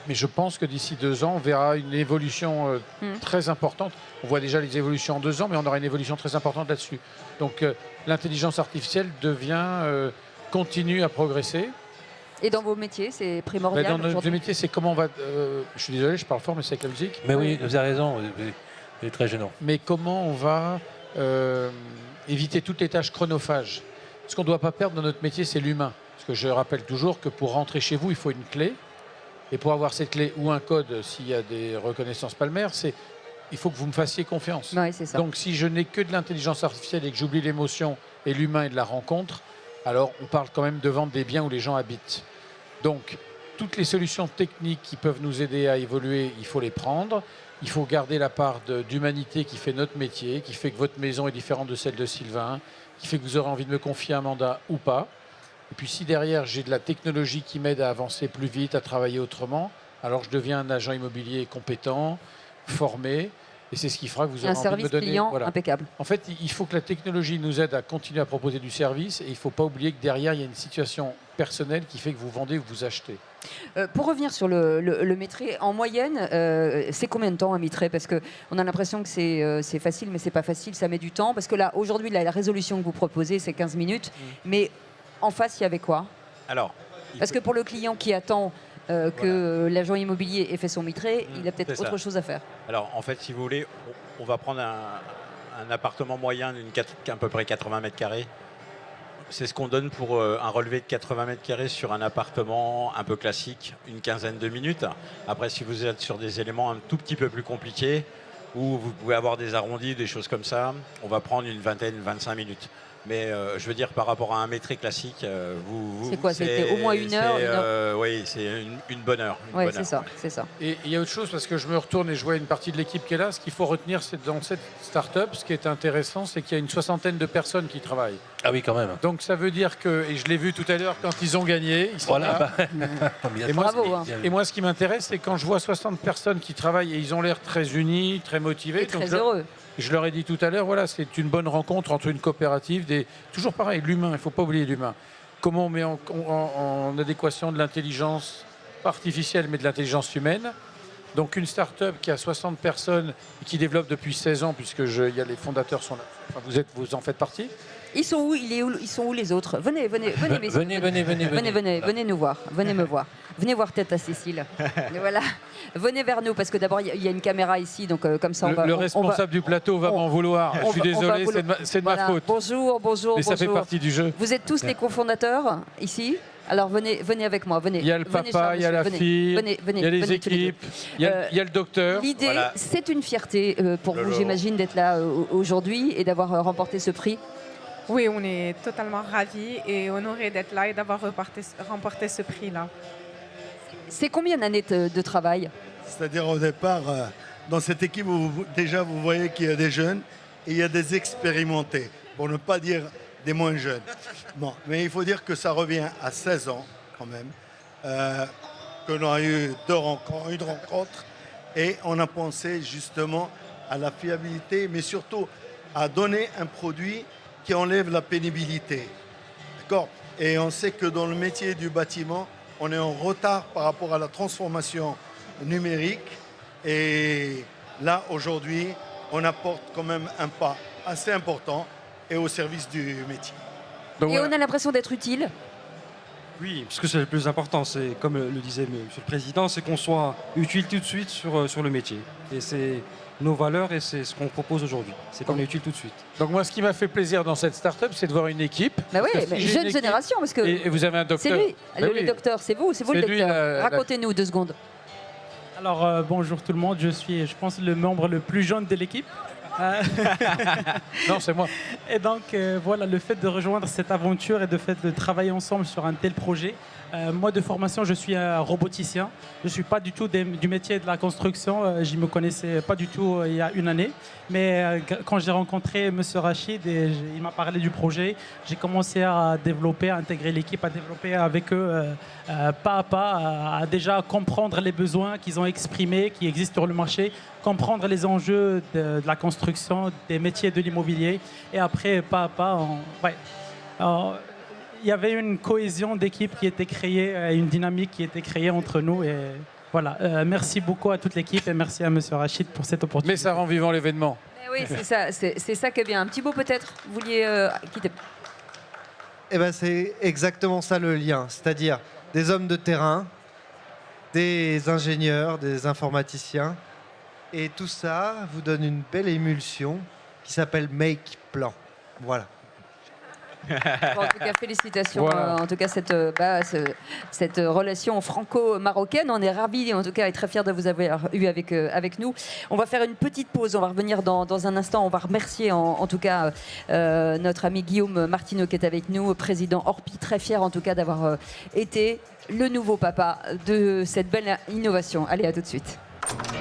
Mais je pense que d'ici 2 ans, on verra une évolution très importante. On voit déjà les évolutions en 2 ans, mais on aura une évolution très importante là-dessus. Donc l'intelligence artificielle continue à progresser. Et dans vos métiers, c'est primordial? Dans nos métiers, c'est comment on va... je suis désolé, je parle fort, mais c'est avec la musique. Mais oui, vous avez raison, c'est très gênant. Mais comment on va éviter toutes les tâches chronophages? Ce qu'on ne doit pas perdre dans notre métier, c'est l'humain. Parce que je rappelle toujours que pour rentrer chez vous, il faut une clé. Et pour avoir cette clé ou un code, s'il y a des reconnaissances palmaires, il faut que vous me fassiez confiance. Ouais, c'est ça. Donc si je n'ai que de l'intelligence artificielle et que j'oublie l'émotion et l'humain et de la rencontre, alors on parle quand même de vendre des biens où les gens habitent. Donc toutes les solutions techniques qui peuvent nous aider à évoluer, il faut les prendre. Il faut garder la part d'humanité qui fait notre métier, qui fait que votre maison est différente de celle de Sylvain, qui fait que vous aurez envie de me confier un mandat ou pas. Et puis si derrière j'ai de la technologie qui m'aide à avancer plus vite, à travailler autrement, alors je deviens un agent immobilier compétent, formé, et c'est ce qui fera que vous aurez envie de me donner... Un service client impeccable. En fait, il faut que la technologie nous aide à continuer à proposer du service, et il ne faut pas oublier que derrière, il y a une situation personnelle qui fait que vous vendez ou vous achetez. Pour revenir sur le métrait, en moyenne, c'est combien de temps un métrait? Parce qu'on a l'impression que c'est facile, mais c'est pas facile, ça met du temps. Parce que là, aujourd'hui, la résolution que vous proposez, c'est 15 minutes. Mais en face, il y avait quoi? Alors, parce que pour le client qui attend que l'agent immobilier ait fait son métrait, il a peut-être autre chose à faire. Alors, en fait, si vous voulez, on va prendre un appartement moyen d'à peu près 80 mètres carrés. C'est ce qu'on donne pour un relevé de 80 mètres carrés sur un appartement un peu classique, une quinzaine de minutes. Après, si vous êtes sur des éléments un tout petit peu plus compliqués, où vous pouvez avoir des arrondis, des choses comme ça, on va prendre une vingtaine, 25 minutes. Mais je veux dire, par rapport à un métrait classique, c'est quoi? C'était au moins une heure, oui, c'est une bonne heure. Oui, c'est ça, c'est ça. Et il y a autre chose, parce que je me retourne et je vois une partie de l'équipe qui est là. Ce qu'il faut retenir, c'est dans cette start-up, ce qui est intéressant, c'est qu'il y a une 60aine de personnes qui travaillent. Ah oui, quand même. Donc ça veut dire que, et je l'ai vu tout à l'heure quand ils ont gagné, ils sont là. Et moi, ce qui m'intéresse, c'est quand je vois 60 personnes qui travaillent et ils ont l'air très unis, très motivés. Et très heureux. Je leur ai dit tout à l'heure, voilà, c'est une bonne rencontre entre une coopérative, toujours pareil, l'humain, il ne faut pas oublier l'humain. Comment on met en adéquation de l'intelligence artificielle, mais de l'intelligence humaine. Donc une start-up qui a 60 personnes et qui développe depuis 16 ans, puisque les fondateurs sont là, enfin, vous en faites partie. Ils sont où? Ils sont où les autres? Venez, messieurs. Venez nous voir. Venez me voir. Venez voir tête à Cécile. Et voilà. Venez vers nous parce que d'abord il y a une caméra ici, donc comme ça on va. Le responsable du plateau va m'en vouloir. Je suis désolé, c'est de ma faute. Bonjour. Mais ça fait partie du jeu. Vous êtes tous les cofondateurs ici. Alors venez avec moi. Venez. Il y a le papa, il y a la fille, il y a les équipes, il y a le docteur. L'idée, c'est une fierté pour vous, j'imagine, d'être là aujourd'hui et d'avoir remporté ce prix. Oui, on est totalement ravis et honorés d'être là et d'avoir remporté ce prix-là. C'est combien d'années de travail? C'est-à-dire au départ, dans cette équipe, déjà vous voyez qu'il y a des jeunes et il y a des expérimentés, pour ne pas dire des moins jeunes. Bon, mais il faut dire que ça revient à 16 ans quand même, que l'on a eu une rencontre et on a pensé justement à la fiabilité, mais surtout à donner un produit qui enlève la pénibilité. D'accord? Et on sait que dans le métier du bâtiment, on est en retard par rapport à la transformation numérique. Et là, aujourd'hui, on apporte quand même un pas assez important et au service du métier. Et on a l'impression d'être utile. Oui, parce que c'est le plus important, c'est comme le disait Monsieur le Président, c'est qu'on soit utile tout de suite sur le métier. Et c'est nos valeurs et c'est ce qu'on propose aujourd'hui. C'est qu'on est utile tout de suite. Donc moi, ce qui m'a fait plaisir dans cette start-up, c'est de voir une équipe. Bah oui, Parce que mais si j'ai jeune une équipe- génération, parce que Et vous avez un docteur. c'est lui, Bah le oui. docteur, c'est vous le C'est lui, docteur. Racontez-nous 2 secondes. Alors bonjour tout le monde, je suis, je pense, le membre le plus jeune de l'équipe. Non, c'est moi. Et donc voilà, le fait de rejoindre cette aventure et de fait de travailler ensemble sur un tel projet. Moi de formation, je suis un roboticien. Je ne suis pas du tout du métier de la construction. Je ne me connaissais pas du tout il y a une année. Mais quand j'ai rencontré M. Rachid, il m'a parlé du projet. J'ai commencé à développer, à intégrer l'équipe, à développer avec eux pas à pas, à déjà comprendre les besoins qu'ils ont exprimés, qui existent sur le marché, comprendre les enjeux de la construction, des métiers de l'immobilier. Et après, pas à pas, il y avait une cohésion d'équipe qui était créée, une dynamique qui était créée entre nous. Et voilà, merci beaucoup à toute l'équipe et merci à M. Rachid pour cette opportunité. Mais ça rend vivant l'événement. Oui, c'est ça qui est bien. Un petit mot peut-être, vous vouliez quitter. Eh ben, c'est exactement ça le lien, c'est-à-dire des hommes de terrain, des ingénieurs, des informaticiens, et tout ça vous donne une belle émulsion qui s'appelle Make Plan. Voilà. Bon, en tout cas, félicitations. Voilà. En tout cas, cette relation franco-marocaine, on est ravis, en tout cas, et très fiers de vous avoir eu avec nous. On va faire une petite pause. On va revenir dans un instant. On va remercier, en tout cas, notre ami Guillaume Martineau qui est avec nous, président Orpi, très fier, en tout cas, d'avoir été le nouveau papa de cette belle innovation. Allez, à tout de suite.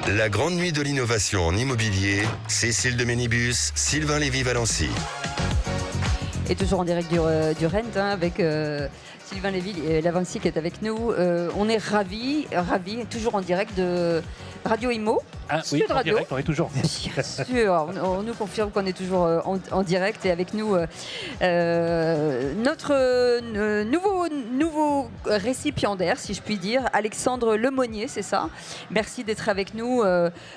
La grande nuit de l'innovation en immobilier, Cécile de Ménibus, Sylvain Lévy-Valency. Et toujours en direct du Rent avec Sylvain Lévy-Valency qui est avec nous. On est ravis, toujours en direct de Radio Imo. Ah oui, Sud en Radio. direct, on est toujours. Bien sûr, on nous confirme qu'on est toujours en direct et avec nous notre nouveau récipiendaire, si je puis dire, Alexandre Lemonnier, c'est ça. Merci d'être avec nous.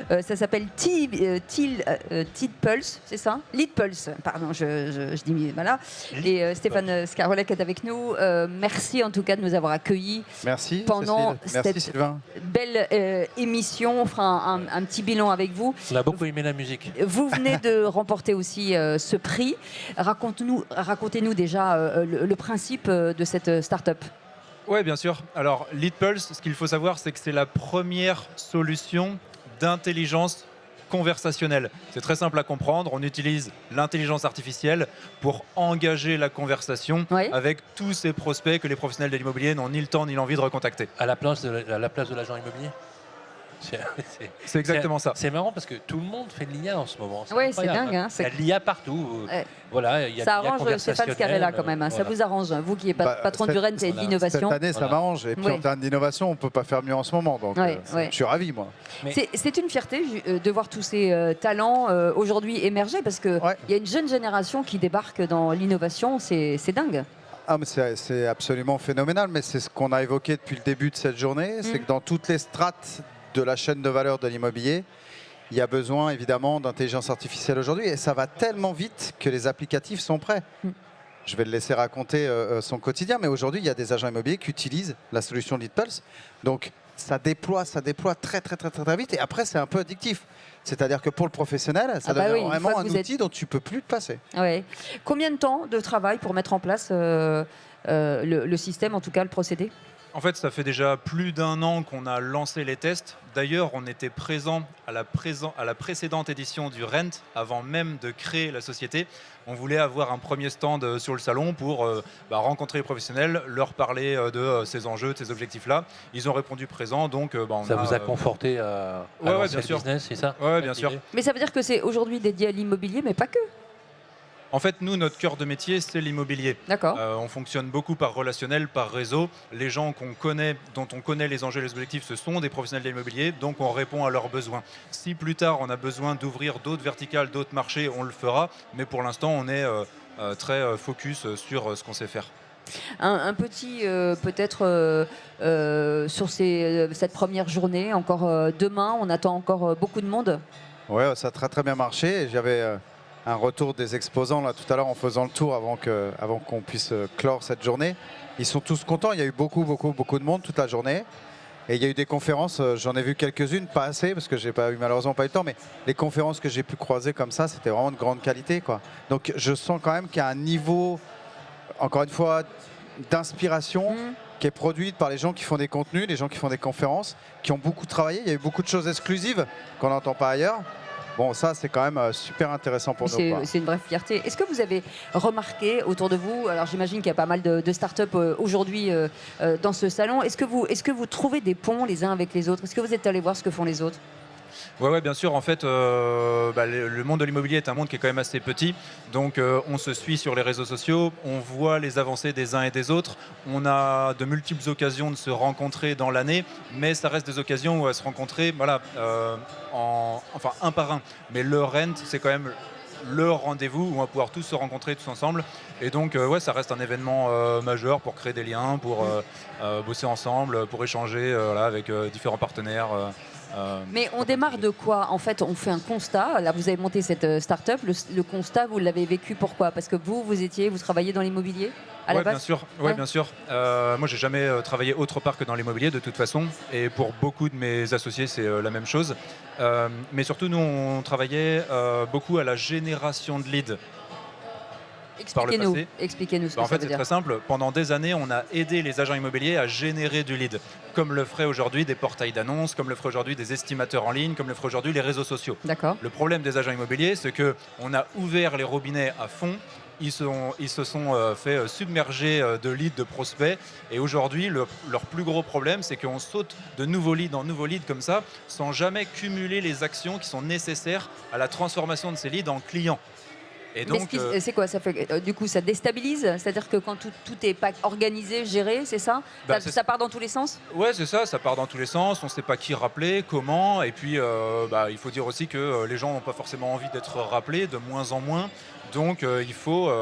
Ça s'appelle Lead Pulse, c'est ça? Lead Pulse, pardon, je dis voilà. Et Stéphane Scarolec est avec nous. Merci en tout cas de nous avoir accueillis. Merci pendant Cécile. Merci cette Sylvain. belle émission. On fera un petit bilan avec vous. On a beaucoup aimé la musique. Vous venez de remporter aussi ce prix. Racontez-nous déjà le principe de cette start-up. Oui, bien sûr. Alors, Lead Pulse, ce qu'il faut savoir, c'est que c'est la première solution d'intelligence conversationnelle. C'est très simple à comprendre. On utilise l'intelligence artificielle pour engager la conversation avec tous ces prospects que les professionnels de l'immobilier n'ont ni le temps ni l'envie de recontacter. À la place de l'agent immobilier. C'est exactement ça. C'est marrant parce que tout le monde fait de l'IA en ce moment. Ouais, c'est incroyable, dingue, hein, Il y a de l'IA partout. Voilà, il y a Ça de l'IA arrange Stéphane Scarella quand même. Hein. Ça voilà. vous arrange, vous qui êtes patron du Rent et de l'innovation. Cette année, ça m'arrange. Et puis Ouais. en termes d'innovation, on ne peut pas faire mieux en ce moment. Donc, Ouais, ouais. je suis ravi, moi. C'est une fierté de voir tous ces talents aujourd'hui émerger parce qu'il y a une jeune génération qui débarque dans l'innovation. C'est dingue. Ah, mais c'est absolument phénoménal, mais c'est ce qu'on a évoqué depuis le début de cette journée, c'est que dans toutes les strates de la chaîne de valeur de l'immobilier, il y a besoin évidemment d'intelligence artificielle aujourd'hui, et ça va tellement vite que les applicatifs sont prêts. Je vais le laisser raconter son quotidien, mais aujourd'hui, il y a des agents immobiliers qui utilisent la solution Lead Pulse. Donc, ça déploie très vite, et après, c'est un peu addictif. C'est-à-dire que pour le professionnel, ça devient vraiment un outil dont tu ne peux plus te passer. Ouais. Combien de temps de travail pour mettre en place le système, en tout cas le procédé? En fait, ça fait déjà plus d'1 an qu'on a lancé les tests. D'ailleurs, on était présent à la précédente édition du Rent, avant même de créer la société. On voulait avoir un premier stand sur le salon pour rencontrer les professionnels, leur parler de ces enjeux, de ces objectifs-là. Ils ont répondu présent, donc Ça vous a conforté à lancer le business, c'est ça? Oui, bien sûr. Mais ça veut dire que c'est aujourd'hui dédié à l'immobilier, mais pas que. En fait, nous, notre cœur de métier, c'est l'immobilier. D'accord. On fonctionne beaucoup par relationnel, par réseau. Les gens qu'on connaît, dont on connaît les enjeux et les objectifs, ce sont des professionnels de l'immobilier, donc on répond à leurs besoins. Si plus tard, on a besoin d'ouvrir d'autres verticales, d'autres marchés, on le fera. Mais pour l'instant, on est très focus sur ce qu'on sait faire. Un petit, peut-être, sur cette première journée, encore demain, on attend encore beaucoup de monde. Ouais, ça a très très bien marché. J'avais un retour des exposants là tout à l'heure en faisant le tour avant qu'on puisse clore cette journée. Ils sont tous contents. Il y a eu beaucoup de monde toute la journée. Et il y a eu des conférences, j'en ai vu quelques-unes, pas assez parce que j'ai malheureusement pas eu le temps, mais les conférences que j'ai pu croiser comme ça, c'était vraiment de grande qualité, quoi. Donc je sens quand même qu'il y a un niveau, encore une fois, d'inspiration qui est produite par les gens qui font des contenus, les gens qui font des conférences, qui ont beaucoup travaillé. Il y a eu beaucoup de choses exclusives qu'on n'entend pas ailleurs. Bon, ça, c'est quand même super intéressant pour nous. C'est une vraie fierté. Est-ce que vous avez remarqué autour de vous, alors j'imagine qu'il y a pas mal de startups aujourd'hui dans ce salon, est-ce que vous trouvez des ponts les uns avec les autres? Est-ce que vous êtes allé voir ce que font les autres? Ouais, bien sûr. En fait, le monde de l'immobilier est un monde qui est quand même assez petit. Donc, on se suit sur les réseaux sociaux, on voit les avancées des uns et des autres. On a de multiples occasions de se rencontrer dans l'année, mais ça reste des occasions où à se rencontrer, voilà, un par un. Mais le Rent, c'est quand même le rendez-vous où on va pouvoir tous se rencontrer tous ensemble. Et donc, ça reste un événement majeur pour créer des liens, pour bosser ensemble, pour échanger avec différents partenaires. Mais on démarre de quoi? En fait, on fait un constat. Là, vous avez monté cette start-up. Le constat, vous l'avez vécu pourquoi? Parce que vous travaillez dans l'immobilier à la base? Bien sûr. Ouais, bien sûr. Moi, j'ai jamais travaillé autre part que dans l'immobilier de toute façon. Et pour beaucoup de mes associés, c'est la même chose. Mais surtout, nous, on travaillait beaucoup à la génération de leads. Expliquez-nous ce que En ça fait, veut c'est dire. très simple. Pendant des années, on a aidé les agents immobiliers à générer du lead, comme le feraient aujourd'hui des portails d'annonces, comme le feraient aujourd'hui des estimateurs en ligne, comme le feraient aujourd'hui les réseaux sociaux. D'accord. Le problème des agents immobiliers, c'est qu'on a ouvert les robinets à fond. Ils se sont fait submerger de leads, de prospects. Et aujourd'hui, leur plus gros problème, c'est qu'on saute de nouveaux leads en nouveaux leads comme ça, sans jamais cumuler les actions qui sont nécessaires à la transformation de ces leads en clients. Et donc, c'est quoi ça fait, du coup, ça déstabilise? C'est-à-dire que quand tout est pas organisé, géré, c'est ça? Ça part dans tous les sens? Ouais, c'est ça, ça part dans tous les sens. On ne sait pas qui rappeler, comment. Et puis, il faut dire aussi que les gens n'ont pas forcément envie d'être rappelés, de moins en moins. Donc, il faut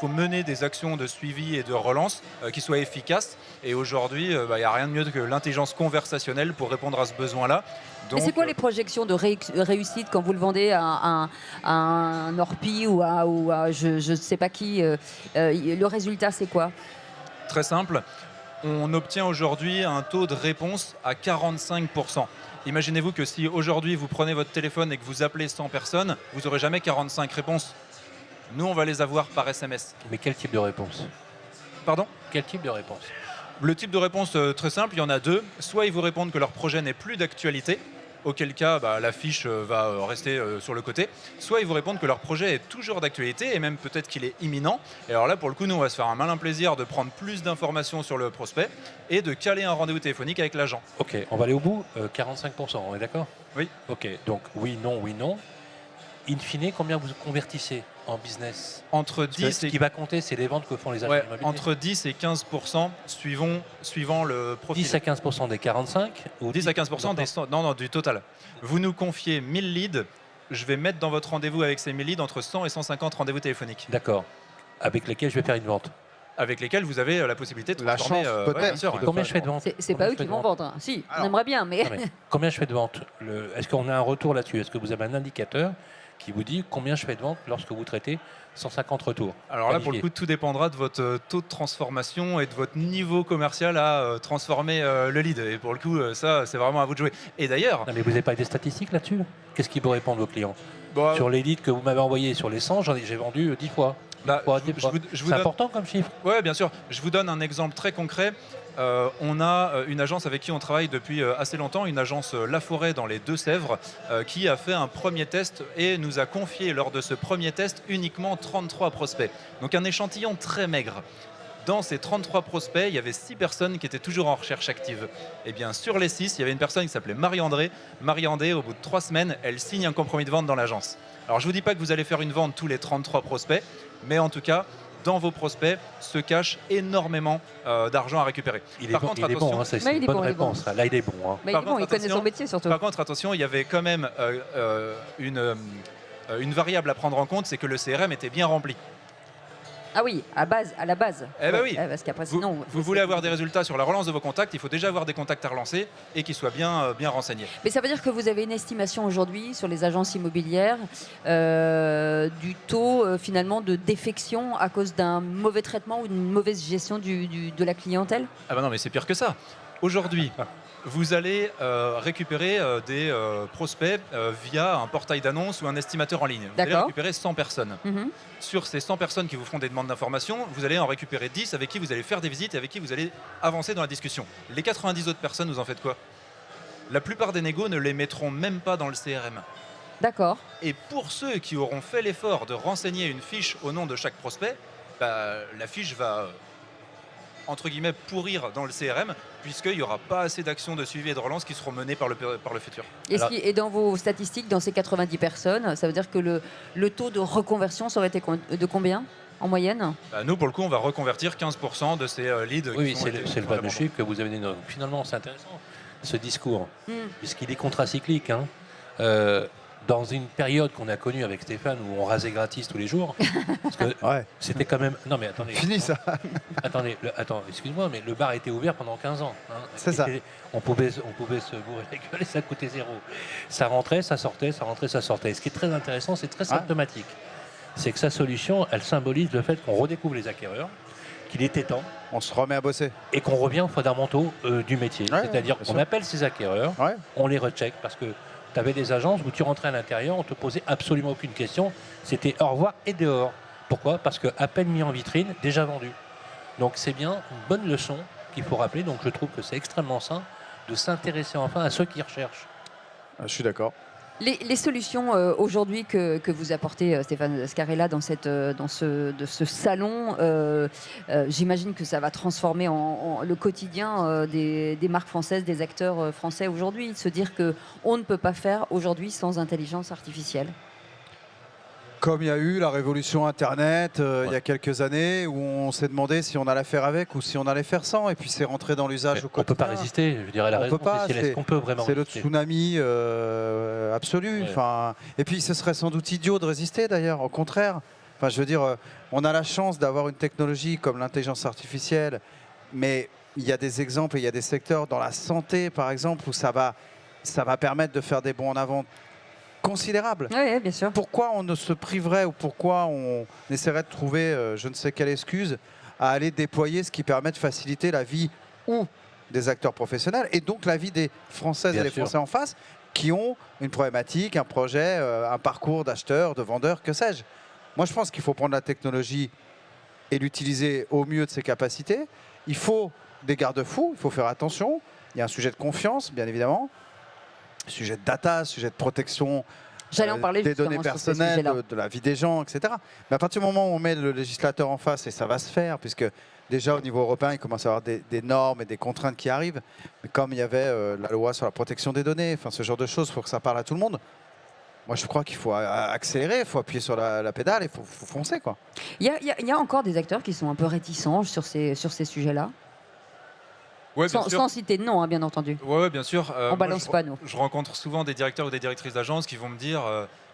mener des actions de suivi et de relance qui soient efficaces. Et aujourd'hui, il n'y a rien de mieux que l'intelligence conversationnelle pour répondre à ce besoin-là. Mais c'est quoi les projections de réussite quand vous le vendez à un Orpi ou à je ne sais pas qui? Le résultat, c'est quoi? Très simple. On obtient aujourd'hui un taux de réponse à 45%. Imaginez-vous que si aujourd'hui vous prenez votre téléphone et que vous appelez 100 personnes, vous n'aurez jamais 45 réponses. Nous, on va les avoir par SMS. Mais quel type de réponse? Pardon? Quel type de réponse? Le type de réponse, très simple, il y en a deux. Soit ils vous répondent que leur projet n'est plus d'actualité, auquel cas la fiche va rester sur le côté. Soit ils vous répondent que leur projet est toujours d'actualité et même peut-être qu'il est imminent. Et alors là, pour le coup, nous, on va se faire un malin plaisir de prendre plus d'informations sur le prospect et de caler un rendez-vous téléphonique avec l'agent. Ok, on va aller au bout. 45%, on est d'accord? Oui. Ok, donc oui, non, oui, non. In fine, combien vous convertissez en business? Entre 10 Ce qui va compter, c'est les ventes que font les agents immobiliers. Entre 10 et 15% suivant le profil. 10 à 15% des 45 ou 10 à 15% des 100, non, du total. Vous nous confiez 1000 leads, je vais mettre dans votre rendez-vous avec ces 1000 leads entre 100 et 150 rendez-vous téléphoniques. D'accord. Avec lesquels je vais faire une vente? Avec lesquels vous avez la possibilité de transformer. La chance, peut-être. bien sûr. Combien je fais de ventes? C'est pas eux qui vont vendre. Si, on aimerait bien, mais... Combien je fais de ventes? Est-ce qu'on a un retour là-dessus? Est-ce que vous avez un indicateur qui vous dit combien je fais de ventes lorsque vous traitez 150 retours? Alors là, pour le coup, tout dépendra de votre taux de transformation et de votre niveau commercial à transformer le lead. Et pour le coup, ça, c'est vraiment à vous de jouer. Et d'ailleurs... Non, mais vous n'avez pas des statistiques là-dessus? Qu'est-ce qu'ils vous répondent, vos clients? Sur les leads que vous m'avez envoyés, sur les 100, j'ai vendu 10 fois. C'est important comme chiffre. Oui, bien sûr. Je vous donne un exemple très concret. On a une agence avec qui on travaille depuis assez longtemps, une agence Laforêt dans les Deux-Sèvres, qui a fait un premier test et nous a confié lors de ce premier test uniquement 33 prospects. Donc un échantillon très maigre. Dans ces 33 prospects, il y avait 6 personnes qui étaient toujours en recherche active. Et bien sur les 6, il y avait une personne qui s'appelait Marie-André. Marie-André, au bout de 3 semaines, elle signe un compromis de vente dans l'agence. Alors je ne vous dis pas que vous allez faire une vente tous les 33 prospects, mais en tout cas, dans vos prospects se cache énormément d'argent à récupérer. Par contre, attention, c'est une bonne réponse. Là, il est bon. Hein. Il est bon, il connaît son métier surtout. Par contre, attention, il y avait quand même une variable à prendre en compte, c'est que le CRM était bien rempli. Ah oui, à la base. Eh ben oui. Parce qu'après, sinon, Vous voulez avoir des résultats sur la relance de vos contacts, il faut déjà avoir des contacts à relancer et qu'ils soient bien renseignés. Mais ça veut dire que vous avez une estimation aujourd'hui sur les agences immobilières du taux finalement de défection à cause d'un mauvais traitement ou d'une mauvaise gestion de la clientèle? Ah ben non, mais c'est pire que ça. Aujourd'hui, vous allez récupérer des prospects via un portail d'annonces ou un estimateur en ligne. Vous allez D'accord. récupérer 100 personnes. Sur ces 100 personnes qui vous font des demandes d'information, vous allez en récupérer 10 avec qui vous allez faire des visites et avec qui vous allez avancer dans la discussion. Les 90 autres personnes, vous en faites quoi? La plupart des négos ne les mettront même pas dans le CRM. D'accord. Et pour ceux qui auront fait l'effort de renseigner une fiche au nom de chaque prospect, la fiche va entre guillemets pourrir dans le CRM puisqu'il n'y aura pas assez d'actions de suivi et de relance qui seront menées par le futur. Et dans vos statistiques, dans ces 90 personnes, ça veut dire que le taux de reconversion ça aurait été de combien en moyenne? Nous, pour le coup, on va reconvertir 15% de ces leads. Oui, c'est le fameux chiffre que vous avez donné. Finalement, c'est intéressant, ce discours, puisqu'il est contracyclique. Dans une période qu'on a connue avec Stéphane où on rasait gratis tous les jours, parce que c'était quand même... Non mais attendez. Fini ça. Attendez, excuse-moi, mais le bar était ouvert pendant 15 ans. C'est ça. On pouvait se bourrer la gueule et ça coûtait zéro. Ça rentrait, ça sortait, ça rentrait, ça sortait. Et ce qui est très intéressant, c'est très symptomatique. C'est que sa solution, elle symbolise le fait qu'on redécouvre les acquéreurs, qu'il était temps. On se remet à bosser. Et qu'on revient aux fondamentaux du métier. C'est-à-dire qu'on appelle ces acquéreurs, on les recheck parce que tu avais des agences où tu rentrais à l'intérieur, on te posait absolument aucune question. C'était au revoir et dehors. Pourquoi? Parce que à peine mis en vitrine, déjà vendu. Donc c'est bien une bonne leçon qu'il faut rappeler. Donc je trouve que c'est extrêmement sain de s'intéresser enfin à ceux qui recherchent. Je suis d'accord. Les solutions aujourd'hui que vous apportez, Stéphane Scarella, dans ce salon, j'imagine que ça va transformer le quotidien des marques françaises, des acteurs français aujourd'hui. Se dire qu'on ne peut pas faire aujourd'hui sans intelligence artificielle. Comme il y a eu la révolution Internet il y a quelques années où on s'est demandé si on allait faire avec ou si on allait faire sans, et puis c'est rentré dans l'usage au quotidien. On ne peut pas résister, je dirais la raison. Est-ce qu'on peut vraiment C'est le résister? tsunami absolu. Ouais. Enfin, et puis ce serait sans doute idiot de résister d'ailleurs, au contraire. Enfin, je veux dire, on a la chance d'avoir une technologie comme l'intelligence artificielle, mais il y a des exemples, et il y a des secteurs dans la santé par exemple où ça va permettre de faire des bonds en avant considérable. Oui, bien sûr. Pourquoi on ne se priverait ou pourquoi on essaierait de trouver je ne sais quelle excuse à aller déployer ce qui permet de faciliter la vie ou des acteurs professionnels et donc la vie des Françaises et des Français en face qui ont une problématique, un projet, un parcours d'acheteur, de vendeur, que sais-je. Moi, je pense qu'il faut prendre la technologie et l'utiliser au mieux de ses capacités. Il faut des garde-fous, il faut faire attention. Il y a un sujet de confiance, bien évidemment. Sujet de data, sujet de protection des données personnelles, de la vie des gens, etc. Mais à partir du moment où on met le législateur en face, et ça va se faire, puisque déjà au niveau européen, il commence à y avoir des normes et des contraintes qui arrivent, mais comme il y avait la loi sur la protection des données, enfin ce genre de choses, il faut que ça parle à tout le monde. Moi, je crois qu'il faut accélérer, il faut appuyer sur la pédale, il faut foncer, quoi. Il y a encore des acteurs qui sont un peu réticents sur ces sujets-là. Ouais, sans citer de nom, hein, bien entendu. Oui, bien sûr. On balance pas, nous. Je rencontre souvent des directeurs ou des directrices d'agence qui vont me dire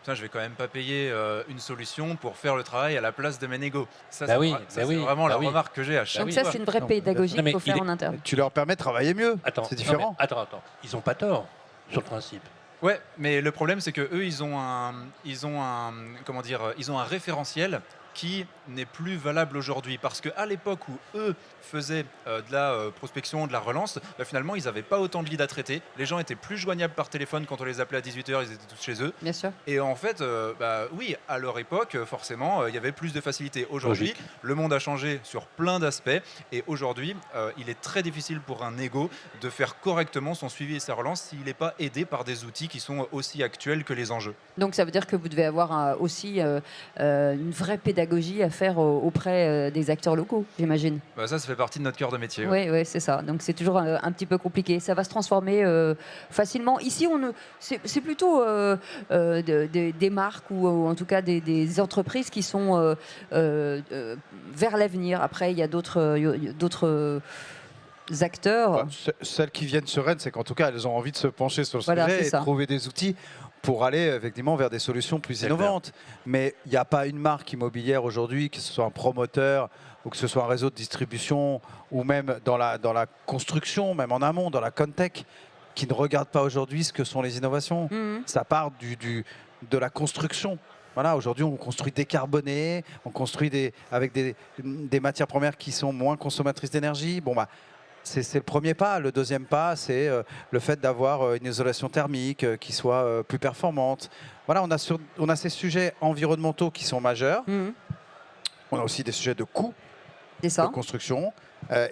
putain, je vais quand même pas payer une solution pour faire le travail à la place de mes négos. Ça, c'est vraiment la remarque que j'ai à chaque fois. Donc ça, c'est une vraie pédagogie qu'il faut faire en interne. Tu leur permets de travailler mieux. C'est différent. Attends. Ils n'ont pas tort sur le principe. Ouais, mais le problème, c'est que eux, ils ont un référentiel qui n'est plus valable aujourd'hui. Parce qu'à l'époque où eux faisaient de la prospection, de la relance, finalement, ils n'avaient pas autant de leads à traiter. Les gens étaient plus joignables par téléphone quand on les appelait à 18h, ils étaient tous chez eux. Bien sûr. Et en fait, oui, à leur époque, forcément, il y avait plus de facilité. Aujourd'hui, le monde a changé sur plein d'aspects. Et aujourd'hui, il est très difficile pour un négo de faire correctement son suivi et sa relance s'il n'est pas aidé par des outils qui sont aussi actuels que les enjeux. Donc ça veut dire que vous devez avoir aussi une vraie pédagogie à faire auprès des acteurs locaux, j'imagine. Ça fait partie de notre cœur de métier. Oui, c'est ça. Donc c'est toujours un petit peu compliqué. Ça va se transformer facilement. Ici, c'est plutôt des marques ou en tout cas des entreprises qui sont vers l'avenir. Après, il y a d'autres acteurs. Celles qui viennent sereines, c'est qu'en tout cas, elles ont envie de se pencher sur le sujet et de trouver des outils pour aller effectivement vers des solutions plus innovantes. Mais il n'y a pas une marque immobilière aujourd'hui, que ce soit un promoteur ou que ce soit un réseau de distribution ou même dans la construction, même en amont, dans la Contech, qui ne regarde pas aujourd'hui ce que sont les innovations. Ça part de la construction. Voilà, aujourd'hui, on construit décarboné, on construit avec des matières premières qui sont moins consommatrices d'énergie. Bon, c'est le premier pas. Le deuxième pas, c'est le fait d'avoir une isolation thermique qui soit plus performante. Voilà, on a ces sujets environnementaux qui sont majeurs. On a aussi des sujets de coût de construction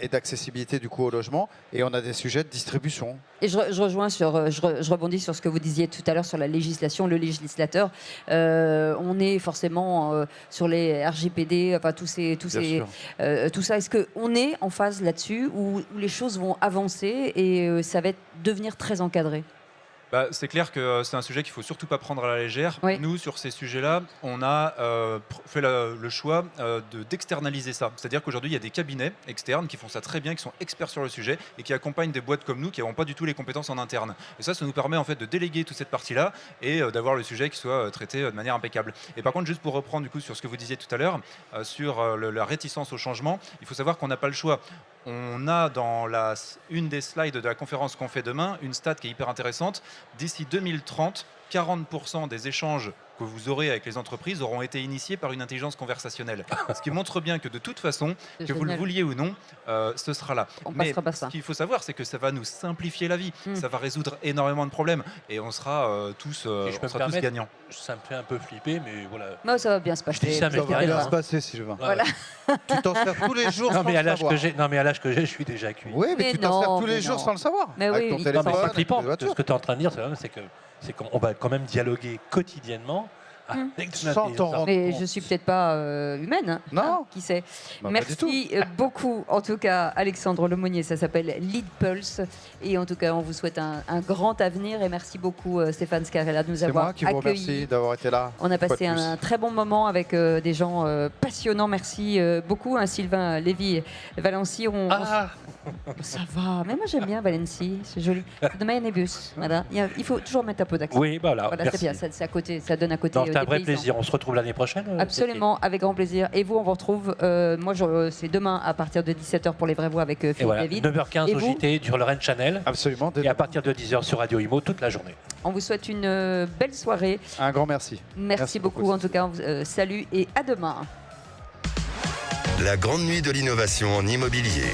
et d'accessibilité du coup au logement. Et on a des sujets de distribution. Et je rebondis sur ce que vous disiez tout à l'heure sur la législation, le législateur. On est forcément sur les RGPD, enfin tout ça. Est-ce qu'on est en phase là-dessus où les choses vont avancer et ça va devenir très encadré? C'est clair que c'est un sujet qu'il ne faut surtout pas prendre à la légère. Nous, sur ces sujets-là, on a fait le choix d'externaliser ça. C'est-à-dire qu'aujourd'hui, il y a des cabinets externes qui font ça très bien, qui sont experts sur le sujet et qui accompagnent des boîtes comme nous qui n'ont pas du tout les compétences en interne. Et ça nous permet en fait de déléguer toute cette partie-là et d'avoir le sujet qui soit traité de manière impeccable. Et par contre, juste pour reprendre du coup sur ce que vous disiez tout à l'heure, sur la réticence au changement, il faut savoir qu'on n'a pas le choix. On a dans une des slides de la conférence qu'on fait demain une stat qui est hyper intéressante. D'ici 2030, 40% des échanges que vous aurez avec les entreprises auront été initiés par une intelligence conversationnelle. Ce qui montre bien que de toute façon, que vous le vouliez ou non, ce sera là. Mais ce qu'il faut savoir, c'est que ça va nous simplifier la vie. Ça va résoudre énormément de problèmes et on sera tous gagnants. Ça me fait un peu flipper, mais voilà. Non, ça va bien se passer. Ça va bien se passer, Sylvain. Voilà. Tu t'en sers tous les jours non, sans mais à le savoir. à l'âge que j'ai, je suis déjà cuit. Oui, mais tu t'en sers tous les jours sans le savoir. Mais avec oui, ton téléphone, c'est pas avec flippant. tes voitures. Ce que tu es en train de dire, c'est qu'on va quand même dialoguer quotidiennement. Sans t'en rendre Mais compte. je suis peut-être pas humaine. Non. Qui sait. Bah, Merci beaucoup, en tout cas, Alexandre Lemonnier. Ça s'appelle Lead Pulse. Et en tout cas, on vous souhaite un grand avenir. Et merci beaucoup, Stéphane Scarella, de nous avoir accueillis. C'est moi qui vous remercie d'avoir été là. On a passé un très bon moment avec des gens passionnants. Merci beaucoup, Sylvain Lévy-Valency. Ça va. Mais moi, j'aime bien Valency. C'est joli. Demain, il y a des bus. Voilà. Il faut toujours mettre un peu d'accent. Oui, voilà. C'est bien. C'est à côté. Ça donne à côté. C'est un vrai plaisir. On se retrouve l'année prochaine. Absolument, avec grand plaisir. Et vous, on vous retrouve. Moi, c'est demain à partir de 17h pour les vraies voix avec Philippe David. 9h15 au JT sur le Rennes Channel. Absolument. Et à partir de 10h sur Radio Imo toute la journée. On vous souhaite une belle soirée. Un grand merci. Merci beaucoup. En tout cas, on vous salue et à demain. La grande nuit de l'innovation en immobilier.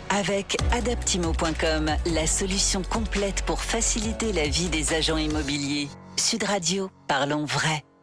Avec Adaptimo.com, la solution complète pour faciliter la vie des agents immobiliers. Sud Radio, parlons vrai.